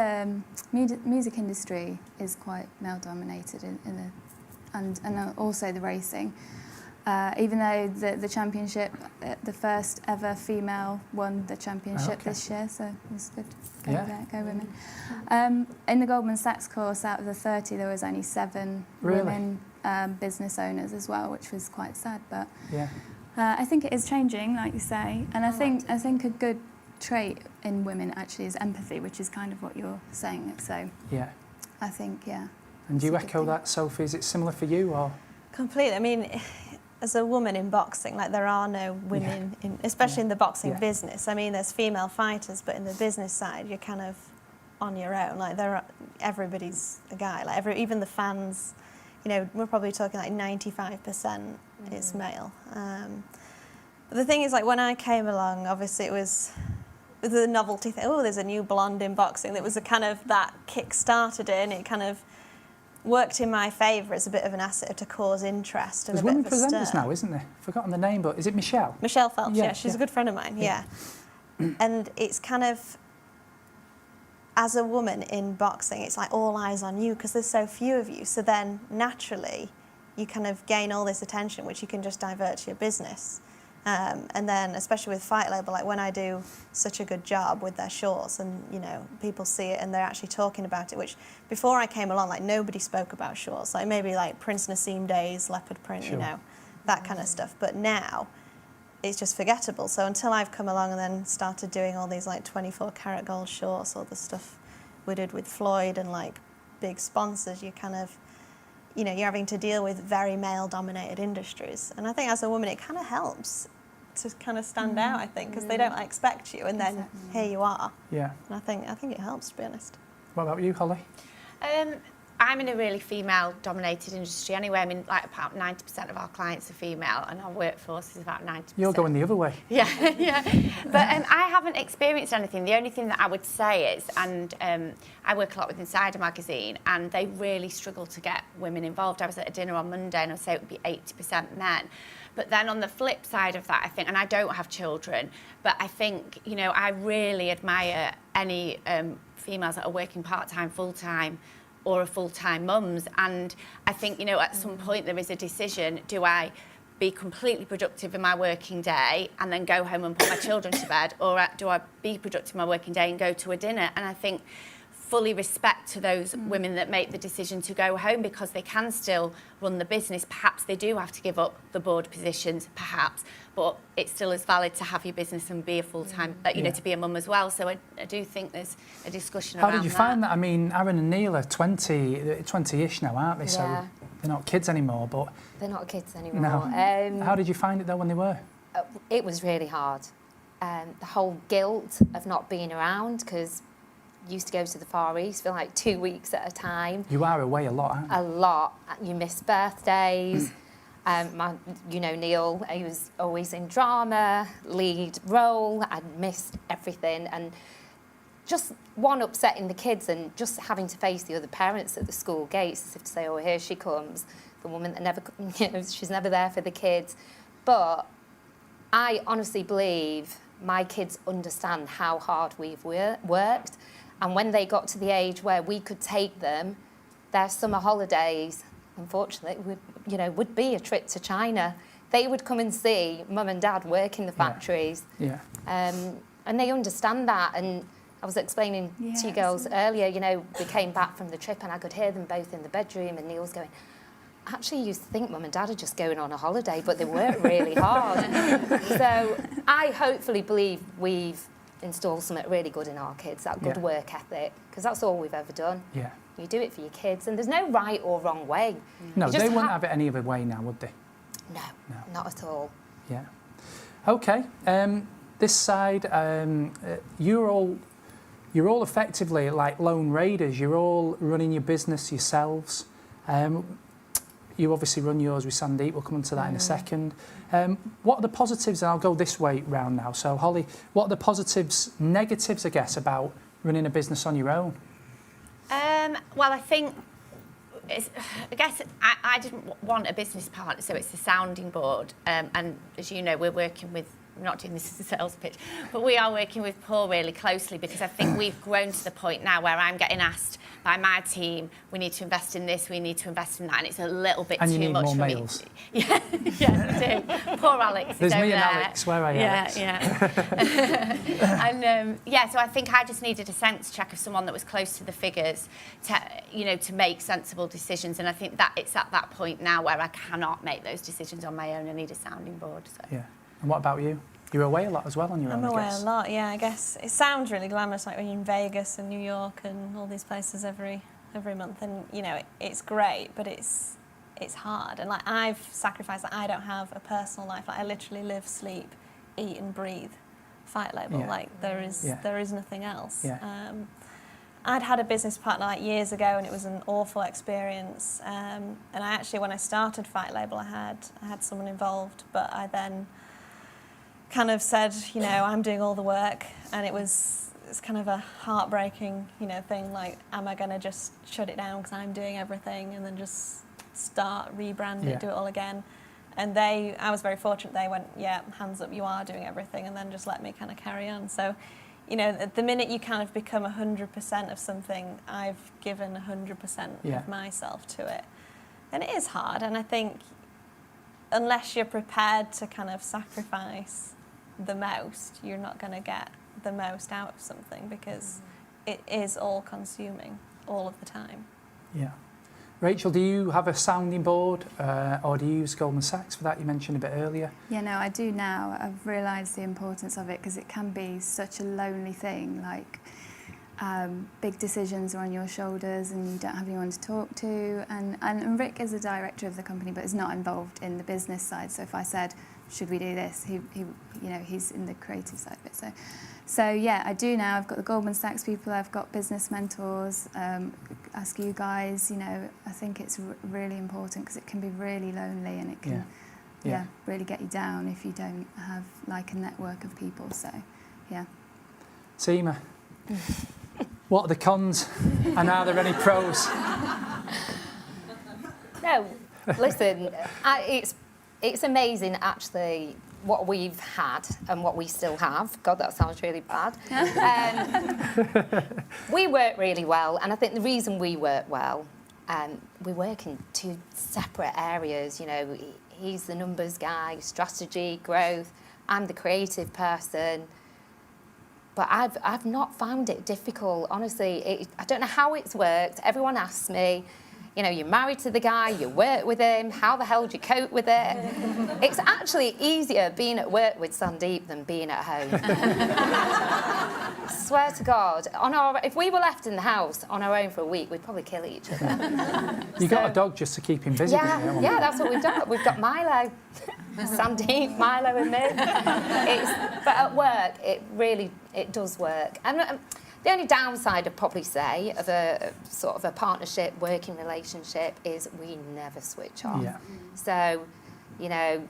music industry is quite male dominated and also the racing. Even though the championship, the first ever female won the championship this year, so it was good. Go women. In the Goldman Sachs course, out of the 30, there was only 7 women business owners as well, which was quite sad. But I think it is changing, like you say, and I think a good trait in women actually is empathy, which is kind of what you're saying. So I think And do you echo that, Sophie? Is it similar for you, or? Completely. I mean, as a woman in boxing, like, there are no women, especially in the boxing business. I mean, there's female fighters, but in the business side, you're kind of on your own. Like, everybody's a guy. Like, even the fans, you know, we're probably talking like 95% is male. But the thing is, like, when I came along, obviously it was the novelty thing. Oh, there's a new blonde in boxing. That was a kind of, that kick-started it, and it kind of worked in my favour as a bit of an asset to cause interest. And there's women presenters now, isn't there? Forgotten the name, but is it Michelle? Michelle Phelps, she's a good friend of mine, And it's kind of, as a woman in boxing, it's like all eyes on you, because there's so few of you. So then, naturally, you kind of gain all this attention, which you can just divert to your business. And then, especially with Fight Label, like, when I do such a good job with their shorts, and, you know, people see it and they're actually talking about it, which before I came along, like, nobody spoke about shorts, like maybe like Prince Nassim days, leopard print, you know, that kind of stuff. But now it's just forgettable. So until I've come along and then started doing all these like 24 karat gold shorts, all the stuff we did with Floyd and like big sponsors, you kind of, you know, you're having to deal with very male dominated industries. And I think as a woman, it kind of helps to kind of stand out, I think, because they don't expect you, and then here you are. Yeah. And I think it helps, to be honest. What about you, Holly? I'm in a really female-dominated industry anyway. I mean, like about 90% of our clients are female, and our workforce is about 90%. You're going the other way. Yeah, yeah. But I haven't experienced anything. The only thing that I would say is, and I work a lot with Insider magazine, and they really struggle to get women involved. I was at a dinner on Monday, and I'd say it would be 80% men. But then on the flip side of that, I think, and I don't have children, but I think, you know, I really admire any females that are working part-time, full-time, or are full-time mums. And I think, you know, at some point there is a decision, do I be completely productive in my working day and then go home and put my children to bed, or do I be productive in my working day and go to a dinner? And I think fully respect to those women that make the decision to go home, because they can still run the business. Perhaps they do have to give up the board positions, perhaps, but it's still as valid to have your business and be a full-time, you know, to be a mum as well. So I do think there's a discussion around that. How did you find that? I mean, Aaron and Neil are 20-ish now, aren't they? So they're not kids anymore, but... They're not kids anymore. No. How did you find it, though, when they were? It was really hard. The whole guilt of not being around, because used to go to the Far East for like 2 weeks at a time. You are away a lot, aren't you? A lot. You miss birthdays. You know, Neil, he was always in drama, lead role. I missed everything. And just one, upsetting the kids, and just having to face the other parents at the school gates as if to say, oh, here she comes, the woman that never, you know, she's never there for the kids. But I honestly believe my kids understand how hard we've worked. And when they got to the age where we could take them, their summer holidays, unfortunately, would be a trip to China. They would come and see mum and dad work in the factories. Yeah. And they understand that. And I was explaining to you girls earlier, you know, we came back from the trip and I could hear them both in the bedroom, and Neil's going, actually, you used to think mum and dad are just going on a holiday, but they work really hard. So I hopefully believe we've install something really good in our kids, that good work ethic, because that's all we've ever done. Yeah. You do it for your kids, and there's no right or wrong way. No, they wouldn't have it any other way now, would they? No, not at all. Yeah. Okay. This side, you're all effectively like lone raiders. You're all running your business yourselves. You obviously run yours with Sandeep. We'll come on to that in a second. What are the positives? And I'll go this way round now. So, Holly, what are the positives, negatives, I guess, about running a business on your own? Well, I think, I didn't want a business partner, so it's the sounding board. And as you know, we're working with, I'm not doing this as a sales pitch, but we are working with Paul really closely, because I think we've grown to the point now where I'm getting asked by my team, we need to invest in this, we need to invest in that, and it's a little bit too much for me. And you need more males. Yeah, I do. Poor Alex. There's me and Alex. Where are you, Alex? And so I think I just needed a sense check of someone that was close to the figures to make sensible decisions. And I think that it's at that point now where I cannot make those decisions on my own. I need a sounding board. So. Yeah. And what about you? You're away a lot as well on your own, I'm away I guess. a lot, yeah, I guess. It sounds really glamorous, like when you're in Vegas and New York and all these places every month, and, you know, it's great, but it's hard. And, like, I've sacrificed that I don't have a personal life. Like, I literally live, sleep, eat and breathe Fight Label. Yeah. Like, there is nothing else. Yeah. I'd had a business partner, like, years ago, and it was an awful experience. And I actually, when I started Fight Label, I had someone involved, but I then kind of said, you know, I'm doing all the work, and it's kind of a heartbreaking, you know, thing, like, am I going to just shut it down because I'm doing everything, and then just start, rebrand it, do it all again? And I was very fortunate, they went, yeah, hands up, you are doing everything, and then just let me kind of carry on. So, you know, the minute you kind of become 100% of something, I've given 100% of myself to it. And it is hard, and I think unless you're prepared to kind of sacrifice the most, you're not going to get the most out of something, because it is all consuming all of the time. Yeah. Rachel, do you have a sounding board or do you use Goldman Sachs for that? You mentioned a bit earlier. Yeah, no, I do now. I've realised the importance of it, because it can be such a lonely thing. Like, big decisions are on your shoulders and you don't have anyone to talk to. And Rick is a director of the company, but is not involved in the business side. So if I said, should we do this? He he's in the creative side of it. So yeah, I do now. I've got the Goldman Sachs people. I've got business mentors. Ask you guys. I think it's really important because it can be really lonely and it can, really get you down if you don't have like a network of people. So, yeah. Seema, what are the cons, and are there any pros? No, listen, it's amazing actually what we've had and what we still have. God, that sounds really bad. We work really well, and I think the reason we work well, we work in two separate areas. He's the numbers guy, strategy, growth. I'm the creative person. But I've not found it difficult, honestly. I don't know how it's worked. Everyone asks me, you're married to the guy, you work with him, how the hell do you cope with it? It's actually easier being at work with Sandeep than being at home. Swear to God, if we were left in the house on our own for a week, we'd probably kill each other. You got a dog just to keep him busy, didn't you? Yeah, that's what we've done. We've got Milo. Sandeep, Milo and me. But at work, it does work. And the only downside I'd probably say of a sort of a partnership, working relationship is we never switch off. Yeah. So, a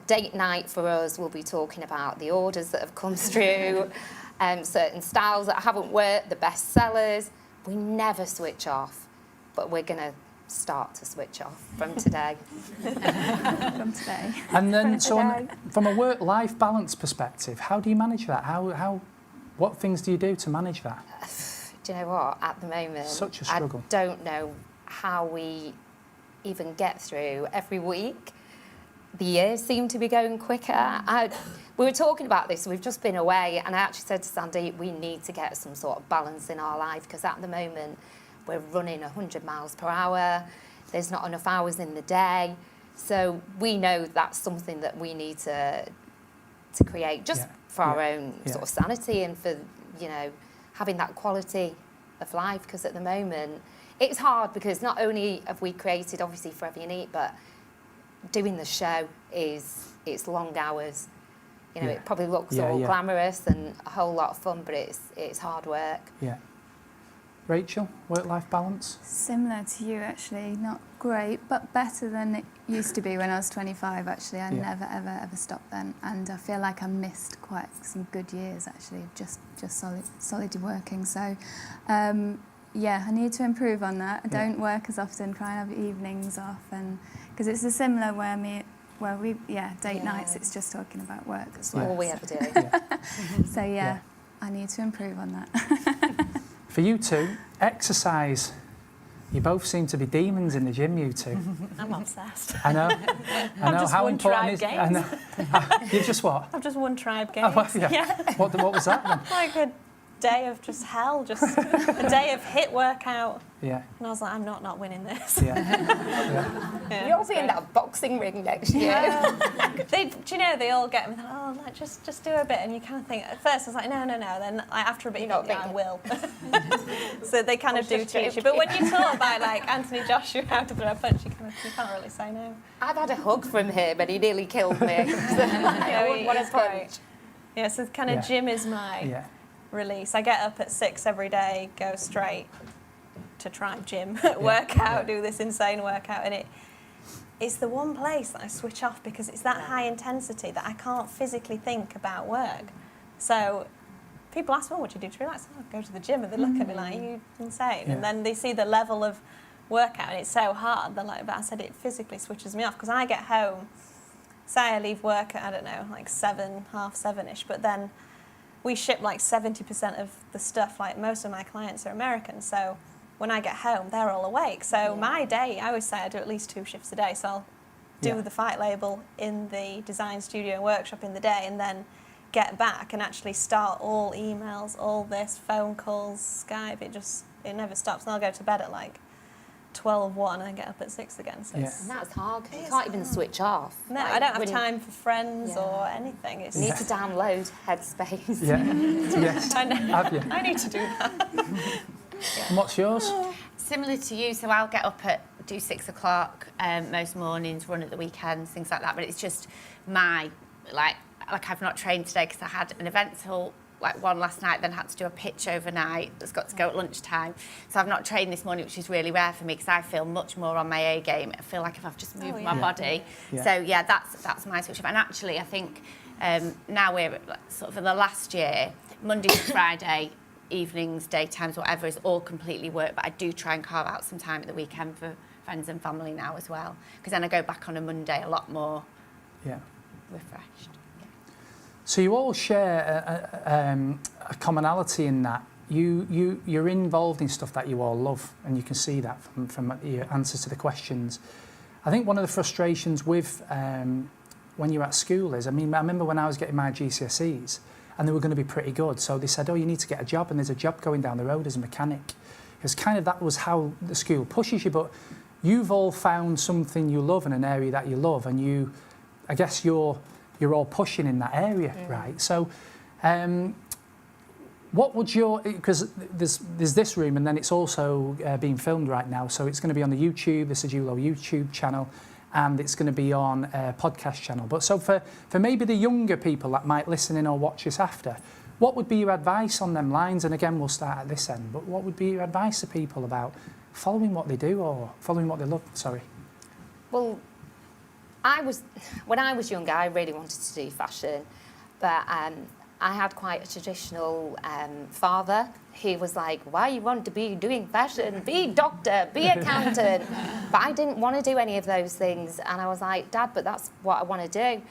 date night for us, we'll be talking about the orders that have come through, certain styles that haven't worked, the best sellers. We never switch off, but we're going to start to switch off from today. From today. And then, from a work-life balance perspective, how do you manage that? What things do you do to manage that? Do you know what? At the moment, such a struggle. I don't know how we even get through every week. The years seem to be going quicker. We were talking about this. We've just been away, and I actually said to Sandeep, we need to get some sort of balance in our life because at the moment we're running 100 miles per hour. There's not enough hours in the day. So we know that's something that we need to create just for our own sort of sanity and for, having that quality of life. Because at the moment, it's hard because not only have we created, obviously, Forever Unique, but doing the show it's long hours. It probably looks all glamorous and a whole lot of fun, but it's hard work. Yeah. Rachel, work-life balance? Similar to you, actually. Not great, but better than it used to be when I was 25, actually. I never, ever stopped then. And I feel like I missed quite some good years, actually, of just solidly working. So, I need to improve on that. I don't work as often, try and have evenings off. And because it's a similar date nights, it's just talking about work as well. All we ever do. So, I need to improve on that. For you two, exercise. You both seem to be demons in the gym, you two. I'm obsessed. I know. Just how won important tribe is I know. You just what? I've just won tribe games. Oh, have you? Yeah. What was that then? Like a day of just hell, just a day of HIIT workout. Yeah. And I was like, I'm not winning this. Yeah. You'll be in that boxing ring next year. They all get me, just do a bit. And you kind of think, at first I was like, no. Then after a bit, you think, I will. So they kind of do teach you. But when you talk about like Anthony Joshua, how to throw a punch, you can't really say no. I've had a hug from him and he nearly killed me. What a punch. Yeah, so kind of gym is my release. I get up at 6 every day, go straight to Tribe Gym, work out, do this insane workout, and it's the one place that I switch off because it's that high intensity that I can't physically think about work. So people ask me, what do you do to relax? I go to the gym, and they look at me like, you insane. And then they see the level of workout, and it's so hard. They're like, but I said it physically switches me off because I get home, say I leave work at, I don't know, like 7, half 7-ish, but then we ship like 70% of the stuff. Like most of my clients are American, so when I get home, they're all awake. So my day, I always say I do at least 2 shifts a day. So I'll do the fight label in the design studio and workshop in the day, and then get back and actually start all emails, all this, phone calls, Skype. It never stops. And I'll go to bed at like 12:01 and get up at 6 again. So Yeah. it's, And that's hard, 'cause you It is can't even hard. switch off. no, Like, I don't have when time for friends Yeah. or anything. It's, You need to download Headspace. Yeah. Yes. I know. Have you? I need to do that. And what's yours? Similar to you, so I'll get up do 6 o'clock most mornings, run at the weekends, things like that. But it's just my, like I've not trained today because I had an event till like 1 last night, then had to do a pitch overnight that's got to go at lunchtime. So I've not trained this morning, which is really rare for me because I feel much more on my A game. I feel like if I've just moved my body. Yeah. So yeah, that's my switch up. And actually, I think now we're sort of in the last year, Monday to Friday, evenings, daytimes, whatever, is all completely work. But I do try and carve out some time at the weekend for friends and family now as well, because then I go back on a Monday a lot more Yeah. refreshed. So you all share a commonality in that you're involved in stuff that you all love, and you can see that from your answers to the questions. I think one of the frustrations with when you're at school is, I remember when I was getting my GCSEs and they were going to be pretty good, so they said, oh, you need to get a job, and there's a job going down the road as a mechanic. Because kind of that was how the school pushes you, but you've all found something you love in an area that you love, and I guess you're all pushing in that area, right? So what would because there's this room, and then it's also being filmed right now, so it's going to be on the YouTube, the Sejulo YouTube channel, and it's going to be on a podcast channel. But so for maybe the younger people that might listen in or watch this after, what would be your advice on them lines? And again, we'll start at this end, but what would be your advice to people about following what they do or following what they love? Sorry. Well, when I was younger, I really wanted to do fashion, but I had quite a traditional father who was like, why you want to be doing fashion? Be doctor, be accountant. But I didn't want to do any of those things. And I was like, Dad, but that's what I want to do.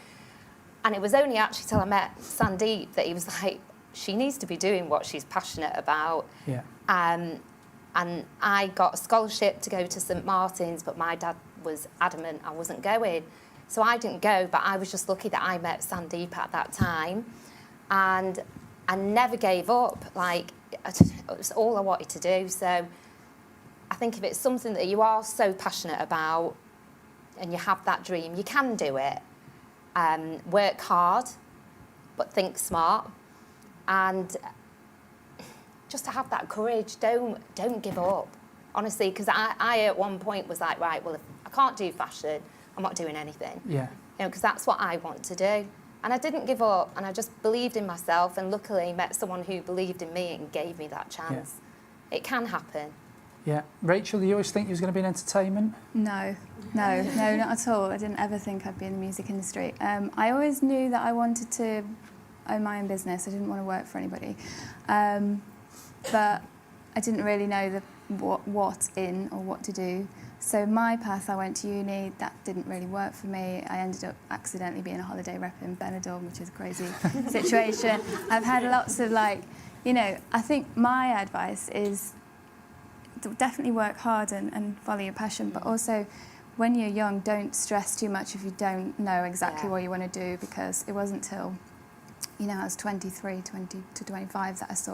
And it was only actually till I met Sandeep that he was like, she needs to be doing what she's passionate about. Yeah. And I got a scholarship to go to St Martin's, but my dad was adamant I wasn't going. So I didn't go, but I was just lucky that I met Sandeep at that time. And I never gave up. Like, it was all I wanted to do. So I think if it's something that you are so passionate about and you have that dream, you can do it. Work hard, but think smart. And just to have that courage, don't give up. Honestly, because I at one point was like, right, well, if I can't do fashion, I'm not doing anything. Yeah. Because that's what I want to do. And I didn't give up, and I just believed in myself, and luckily met someone who believed in me and gave me that chance. Yeah. It can happen. Yeah. Rachel, do you always think you was going to be in entertainment? No, not at all. I didn't ever think I'd be in the music industry. I always knew that I wanted to own my own business. I didn't want to work for anybody. But I didn't really know what in or what to do. So my path, I went to uni, that didn't really work for me. I ended up accidentally being a holiday rep in Benidorm, which is a crazy situation. I've had lots of I think my advice is to definitely work hard and follow your passion, but also when you're young, don't stress too much if you don't know exactly what you want to do, because it wasn't till, I was 23, 20 to 25 that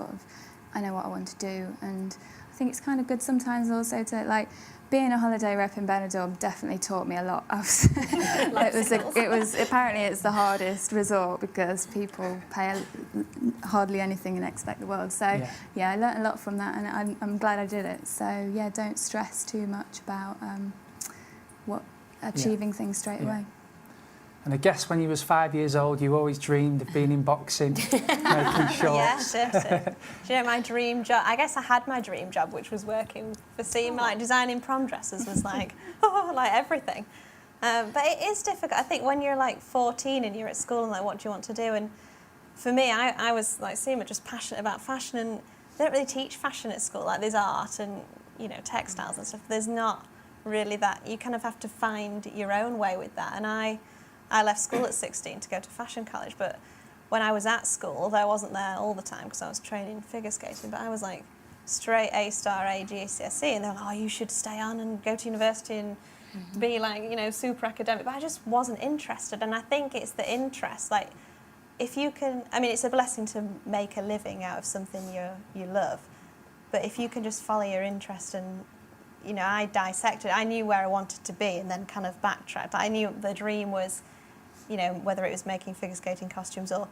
I know what I want to do. And I think it's kind of good sometimes also to being a holiday rep in Benidorm definitely taught me a lot. It was apparently it's the hardest resort because people pay hardly anything and expect the world. So I learnt a lot from that, and I'm glad I did it. So don't stress too much about achieving things straight away. And I guess when you was 5 years old, you always dreamed of being in boxing, making shorts. Yes. Do you know my dream job? I guess I had my dream job, which was working for Seema, designing prom dresses was everything. But it is difficult. I think when you're 14 and you're at school and what do you want to do? And for me, I was like Seema, just passionate about fashion, and they don't really teach fashion at school. There's art and textiles and stuff. There's not really that. You kind of have to find your own way with that. And I left school at 16 to go to fashion college, but when I was at school, although I wasn't there all the time because I was training figure skating, but I was straight A-star A GCSE, and they were like, oh, you should stay on and go to university and be super academic, but I just wasn't interested. And I think it's the interest, if you can, it's a blessing to make a living out of something you love, but if you can just follow your interest and you know, I dissected. I knew where I wanted to be, and then kind of backtracked. I knew the dream was, you know, whether it was making figure skating costumes or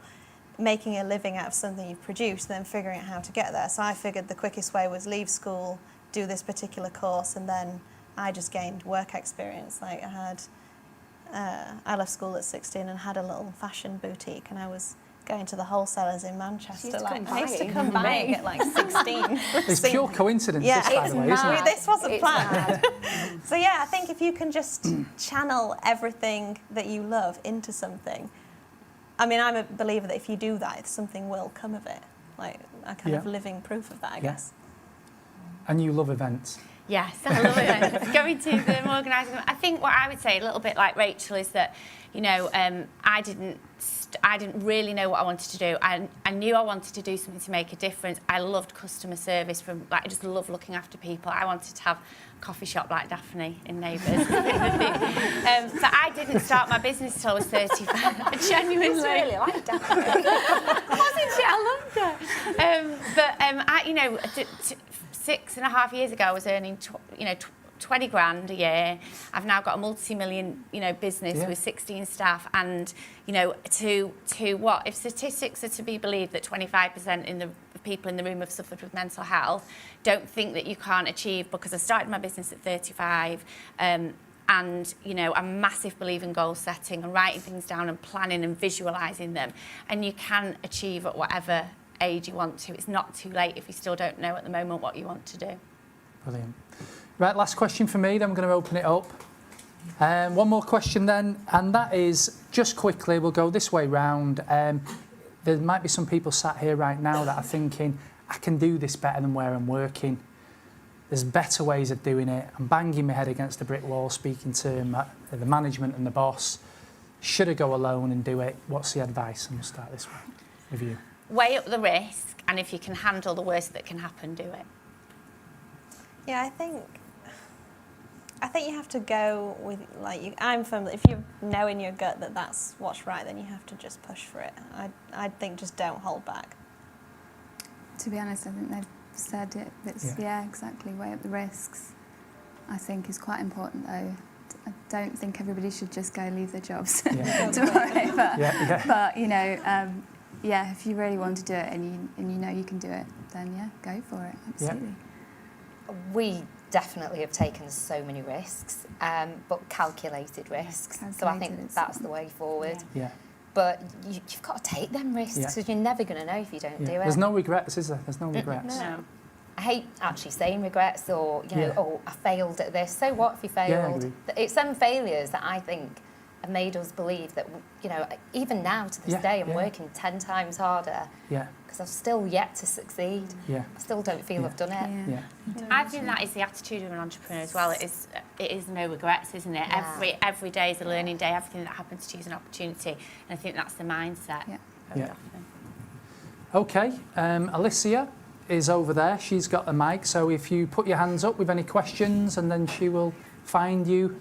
making a living out of something you've produced, and then figuring out how to get there. So I figured the quickest way was leave school, do this particular course, and then I just gained work experience. Like I left school at 16 and had a little fashion boutique, and I was going to the wholesalers in Manchester. I used to come buying at like 16. It's pure coincidence, Yeah, this, by the way, isn't it? This wasn't It's planned. So yeah, I think if you can just channel everything that you love into something, I mean, I'm a believer that if you do that, something will come of it. Like a kind of living proof of that, I guess. And you love events. Yes, I love it. Going to them, organising them. I think what I would say, a little bit like Rachel, is that, you know, I didn't really know what I wanted to do. I knew I wanted to do something to make a difference. I loved customer service. I just love looking after people. I wanted to have a coffee shop like Daphne in Neighbours. But I didn't start my business until I was 35. Genuinely. I really like Daphne. Wasn't she? I loved her. I, you know, 6.5 years ago, I was earning, 20 grand a year. I've now got a multi-million, business with 16 staff, and, to what? If statistics are to be believed that 25% of people in the room have suffered with mental health, don't think that you can't achieve, because I started my business at 35, and, I'm a massive believer in goal setting and writing things down and planning and visualising them, and you can achieve at whatever age you want to. It's not too late if you still don't know at the moment what you want to do. Brilliant. Right, last question for me, then I'm going to open it up. One more question then, and that is, just quickly, we'll go this way round. There might be some people sat here right now that are thinking, I can do this better than where I'm working. There's better ways of doing it. I'm banging my head against a brick wall speaking to the management and the boss. Should I go alone and do it? What's the advice? And we'll start this way with you. Weigh up the risk, and if you can handle the worst that can happen, do it. Yeah, I think you have to go with, I'm firm, if you know in your gut that that's what's right, then you have to just push for it. I think just don't hold back. To be honest, I think they've said it. Yeah, exactly. Weigh up the risks, I think, is quite important, though. I don't think everybody should just go leave their jobs tomorrow. But if you really want to do it and you know you can do it, then go for it. Absolutely. Yeah. We definitely have taken so many risks, but calculated risks. So I think that's the way forward. Yeah. But you've got to take them risks, because you're never going to know if you don't do it. There's no regrets, is there? There's no regrets. No. I hate actually saying regrets, or oh, I failed at this. So what if you failed? Yeah, it's them failures that I think have made us believe that, even now to this day, I'm working 10 times harder. Yeah. Because I've still yet to succeed. Yeah. I still don't feel I've done it. Yeah. I think that is the attitude of an entrepreneur as well. It is no regrets, isn't it? Yeah. Every day is a learning day. Everything that happens to you is an opportunity, and I think that's the mindset. Very often. Okay, Alicia is over there. She's got the mic, so if you put your hands up with any questions, and then she will find you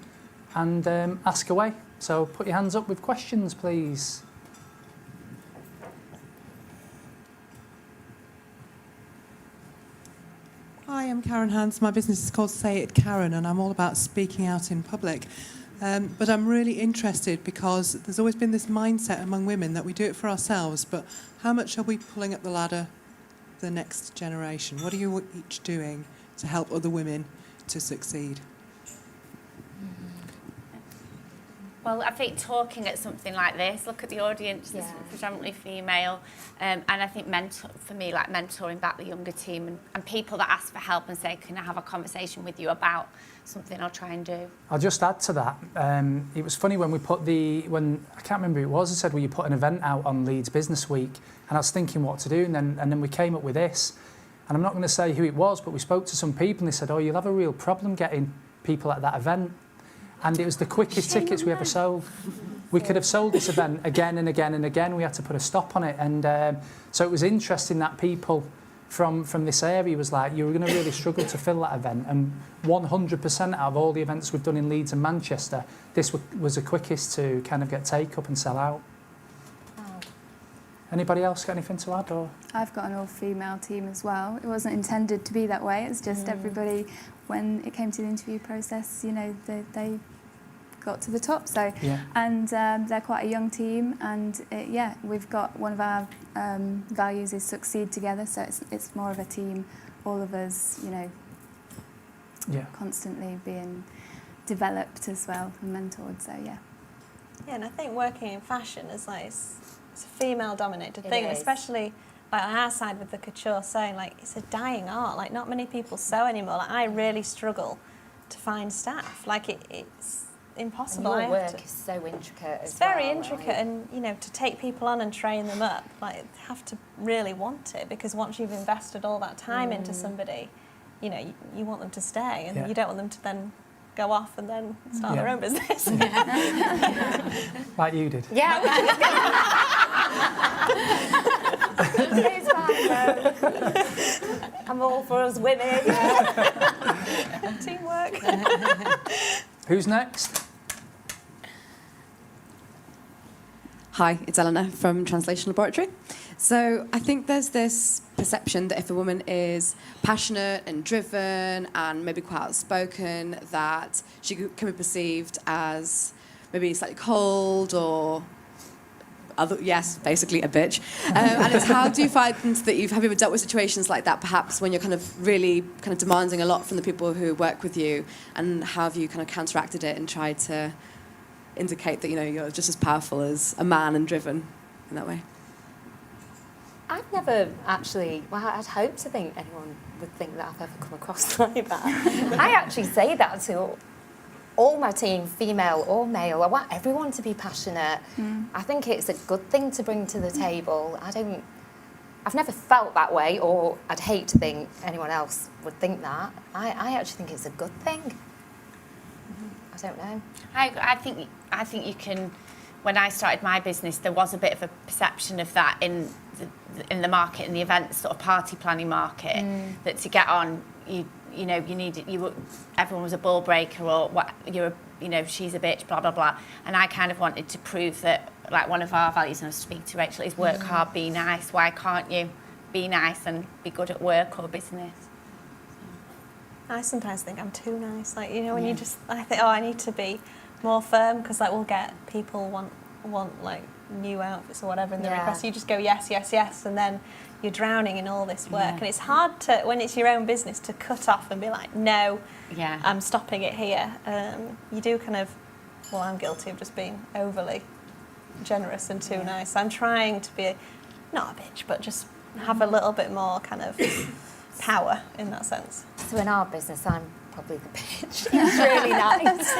and ask away. So put your hands up with questions, please. Hi, I'm Karen Hans. My business is called Say It Karen, and I'm all about speaking out in public. But I'm really interested because there's always been this mindset among women that we do it for ourselves, but how much are we pulling up the ladder the next generation? What are you each doing to help other women to succeed? Well, I think talking at something like this, look at the audience, it's predominantly female, and I think mentoring back the younger team and people that ask for help and say, can I have a conversation with you about something I'll try and do. I'll just add to that. It was funny when we put I can't remember who it was, I said, well, you put an event out on Leeds Business Week, and I was thinking what to do, and then we came up with this. And I'm not going to say who it was, but we spoke to some people and they said, oh, you'll have a real problem getting people at that event. And it was the quickest tickets we ever sold. We could have sold this event again and again and again. We had to put a stop on it. And so it was interesting that people from this area was like, you were going to really struggle to fill that event. And 100% out of all the events we've done in Leeds and Manchester, this was the quickest to kind of get take up and sell out. Wow. Anybody else got anything to add? Or I've got an all-female team as well. It wasn't intended to be that way. It's just everybody, when it came to the interview process, you know, they got to the top. So, and they're quite a young team, and we've got one of our values is succeed together. So it's more of a team, all of us, you know, constantly being developed as well and mentored. So yeah, and I think working in fashion is like it's a female-dominated thing, especially like on our side with the couture sewing. Like it's a dying art. Like not many people sew anymore. Like I really struggle to find staff. Like it's impossible. And your work is so intricate. It's very intricate, and you know, to take people on and train them up, like they have to really want it, because once you've invested all that time into somebody, you know, you want them to stay, and you don't want them to then go off and then start their own business. like you did. Yeah. It's fine, I'm all for us women. Teamwork. Who's next? Hi, it's Eleanor from Translation Laboratory. So I think there's this perception that if a woman is passionate and driven and maybe quite outspoken, that she can be perceived as maybe slightly cold or basically a bitch. And it's how do you find that have you ever dealt with situations like that, perhaps when you're kind of really kind of demanding a lot from the people who work with you, and how have you kind of counteracted it and tried to indicate that, you know, you're just as powerful as a man and driven in that way? I've never actually, I'd hope to think anyone would think that I've ever come across like that. I actually say that to all my team, female or male. I want everyone to be passionate. I think it's a good thing to bring to the table. I've never felt that way, or I'd hate to think anyone else would think that. I actually think it's a good thing. I don't know. I think you can. When I started my business, there was a bit of a perception of that in the market, in the events sort of party planning market, that to get on, everyone was a ball breaker, or what, she's a bitch, blah blah blah. And I kind of wanted to prove that, like, one of our values, and I was speaking to Rachel, is work hard, be nice. Why can't you be nice and be good at work or business? I sometimes think I'm too nice. Like, you know, when I think, I need to be more firm, because like we'll get people want like new outfits or whatever in the request. You just go yes, yes, yes, and then you're drowning in all this work. And it's hard to, when it's your own business, to cut off and be like, no, I'm stopping it here. You do kind of, I'm guilty of just being overly generous and too nice. I'm trying to be not a bitch, but just have a little bit more kind of power in that sense. So in our business, I'm probably the bitch. He's really nice.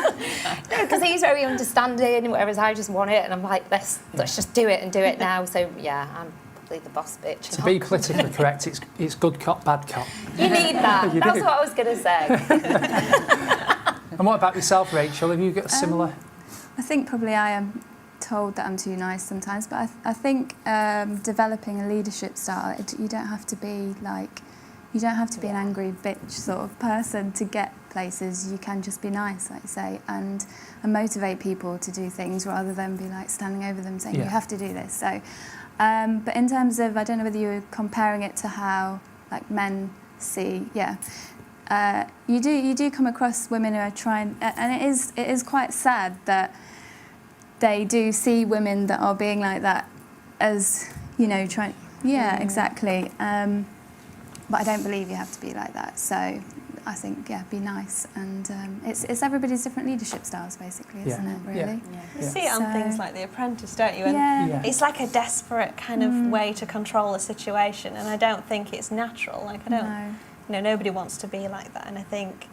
Because he's very understanding, whereas I just want it, and I'm like, let's just do it and do it now. So yeah, I'm probably the boss bitch. To be politically correct, it's good cop, bad cop. You need that. That's what I was going to say. And what about yourself, Rachel? Have you got a similar? I think probably I am told that I'm too nice sometimes, but I think developing a leadership style, you don't have to be an angry bitch sort of person to get places. You can just be nice, like you say, and motivate people to do things rather than be like standing over them saying you have to do this. So, but in terms of, I don't know whether you were comparing it to how like men see, you do come across women who are trying, and it is quite sad that they do see women that are being like that as, you know, trying. Yeah, exactly. But I don't believe you have to be like that. So I think, be nice. And it's everybody's different leadership styles, basically, isn't it, really? You see it on things like The Apprentice, don't you? And it's like a desperate kind of way to control a situation. And I don't think it's natural. Like, nobody wants to be like that. And I think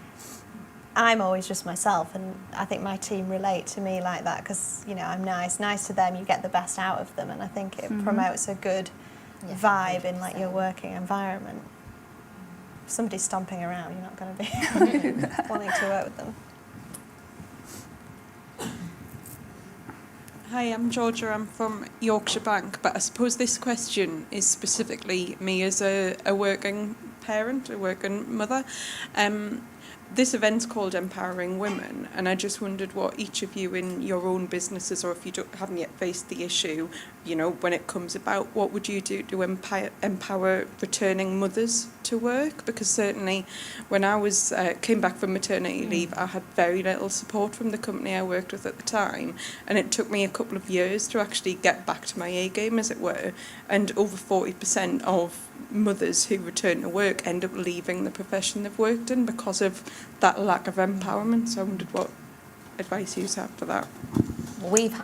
I'm always just myself. And I think my team relate to me like that because, I'm nice to them. You get the best out of them. And I think it promotes a good vibe in like your working environment. If somebody's stomping around, you're not going to be wanting to work with them. Hi, I'm Georgia. I'm from Yorkshire Bank, but I suppose this question is specifically me as a working parent, a working mother. this event's called Empowering Women, and I just wondered what each of you in your own businesses, or if you haven't yet faced the issue, you know, when it comes about, what would you do to empower returning mothers to work? Because certainly when I was came back from maternity leave, I had very little support from the company I worked with at the time, and it took me a couple of years to actually get back to my A game, as it were, and over 40% of mothers who return to work end up leaving the profession they've worked in because of that lack of empowerment. So I wondered what advice you have for that. We've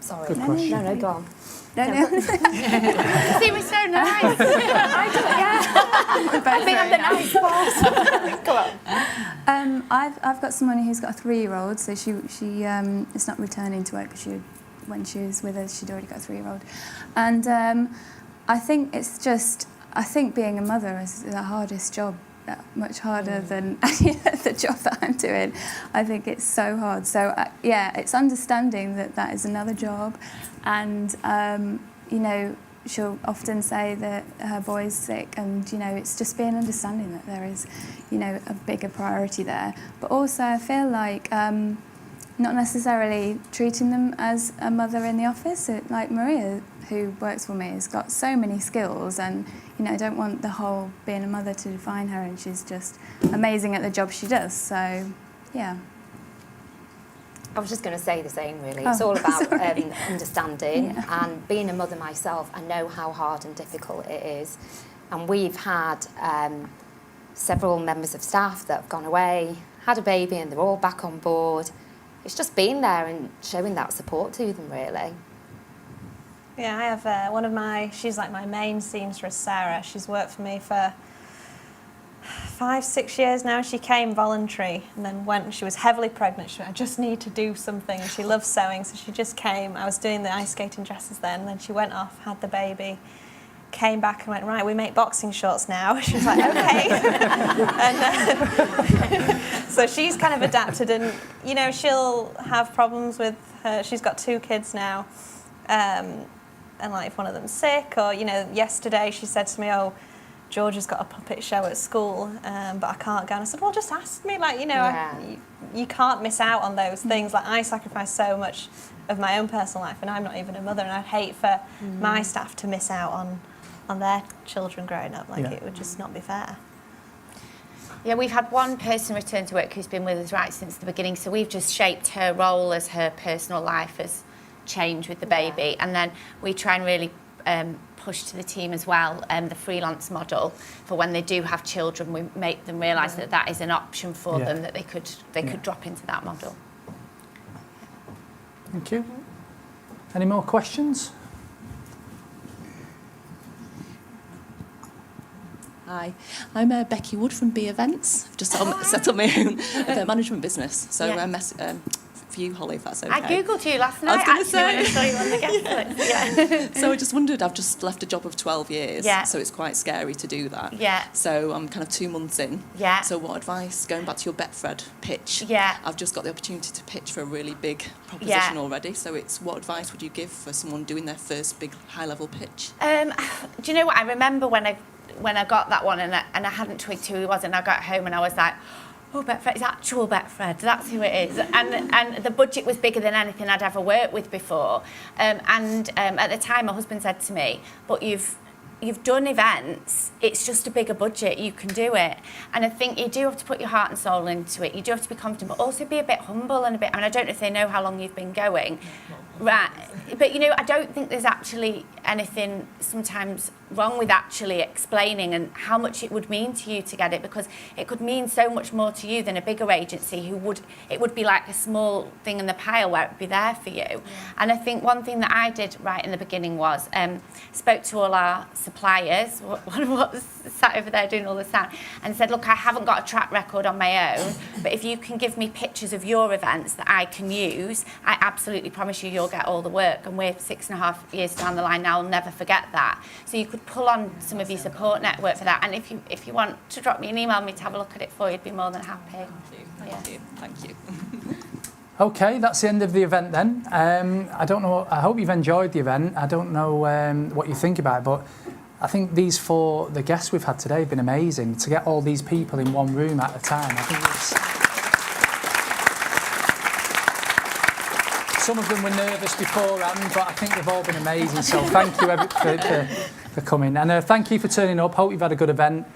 sorry. Good question. No, go on. No. He was so nice. I think I'm the nice boss. Go on. I've got someone who's got a 3-year-old, so she is not returning to work because when she was with us, she'd already got a 3-year-old, and I think it's just. I think being a mother is the hardest job, much harder than the job that I'm doing. I think it's so hard. So, it's understanding that is another job. And, you know, she'll often say that her boy's sick, and, you know, it's just being understanding that there is, you know, a bigger priority there. But also I feel like not necessarily treating them as a mother in the office. Like Maria, who works for me, has got so many skills, and you know, I don't want the whole being a mother to define her, and she's just amazing at the job she does. So, yeah. I was just going to say the same, really. It's all about understanding, and being a mother myself, I know how hard and difficult it is. And we've had several members of staff that have gone away, had a baby, and they're all back on board. It's just being there and showing that support to them, really. Yeah, I have she's like my main seamstress, Sarah. She's worked for me for 5-6 years now. She came voluntary, and then when she was heavily pregnant, she went, I just need to do something. And she loves sewing, so she just came. I was doing the ice skating dresses then, and then she went off, had the baby, came back and went, right, we make boxing shorts now. She was like, okay. And so she's kind of adapted, and, you know, she'll have problems with her. She's got 2 kids now. And like if one of them's sick, or, you know, yesterday she said to me, oh, Georgia's got a puppet show at school, but I can't go. And I said, well, just ask me. Like, you know, you can't miss out on those things. Like, I sacrifice so much of my own personal life, and I'm not even a mother, and I'd hate for my staff to miss out on their children growing up. Like, it would just not be fair. Yeah, we've had one person return to work who's been with us right since the beginning, so we've just shaped her role as her personal life has changed with the baby, and then we try and really push to the team as well the freelance model for when they do have children. We make them realise that is an option for them, that they could drop into that model. Thank you. Any more questions? Hi, I'm Becky Wood from B Events. I've just set up my own event management business. So for you, Holly, if that's okay. I googled you last night. I was going to say. When I saw you on the guest list. Yeah. So I just wondered. I've just left a job of 12 years. Yeah. So it's quite scary to do that. Yeah. So I'm kind of 2 months in. Yeah. So what advice? Going back to your Betfred pitch. Yeah. I've just got the opportunity to pitch for a really big proposition already. So it's what advice would you give for someone doing their first big high-level pitch? Do you know what? I remember when I got that one and I hadn't twigged who he was, and I got home and I was like, oh, Betfred, it's actual Betfred, that's who it is. And the budget was bigger than anything I'd ever worked with before. At the time, my husband said to me, but you've done events, it's just a bigger budget, you can do it. And I think you do have to put your heart and soul into it. You do have to be confident, but also be a bit humble and I don't know if they know how long you've been going. Right. But, you know, I don't think there's actually anything sometimes wrong with actually explaining and how much it would mean to you to get it, because it could mean so much more to you than a bigger agency it would be like a small thing in the pile where it would be there for you. Yeah. And I think one thing that I did right in the beginning was spoke to all our suppliers, one of what was sat over there doing all the sound, and said, look, I haven't got a track record on my own, but if you can give me pictures of your events that I can use, I absolutely promise you'll get all the work. And we're 6.5 years down the line now, I'll never forget that. So you could pull on some of your support network for that, and if you want to drop me an email, me to have a look at it for you, I'd be more than happy. Thank you. Okay, that's the end of the event then. I don't know, I hope you've enjoyed the event. I don't know what you think about it, but I think the guests we've had today have been amazing. To get all these people in one room at a time, I think it's Some of them were nervous beforehand, but I think they've all been amazing. So thank you for coming. And thank you for turning up. Hope you've had a good event.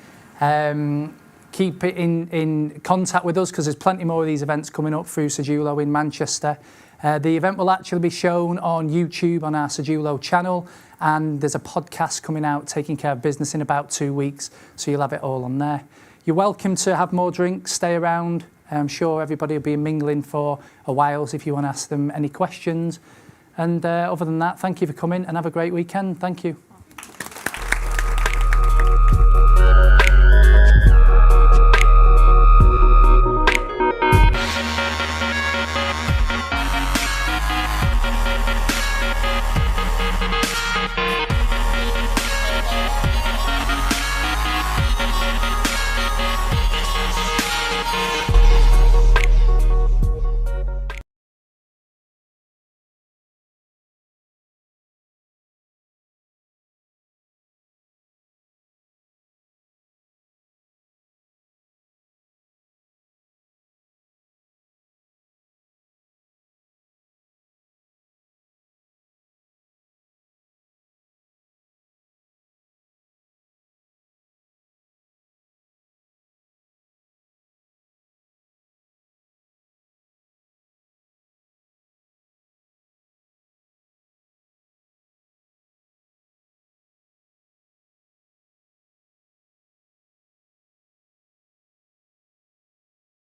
Keep in contact with us because there's plenty more of these events coming up through Sejulo in Manchester. The event will actually be shown on YouTube on our Sejulo channel, and there's a podcast coming out, Taking Care of Business, in about 2 weeks, so you'll have it all on there. You're welcome to have more drinks, stay around. I'm sure everybody will be mingling for a while if you want to ask them any questions. And other than that, thank you for coming and have a great weekend. Thank you.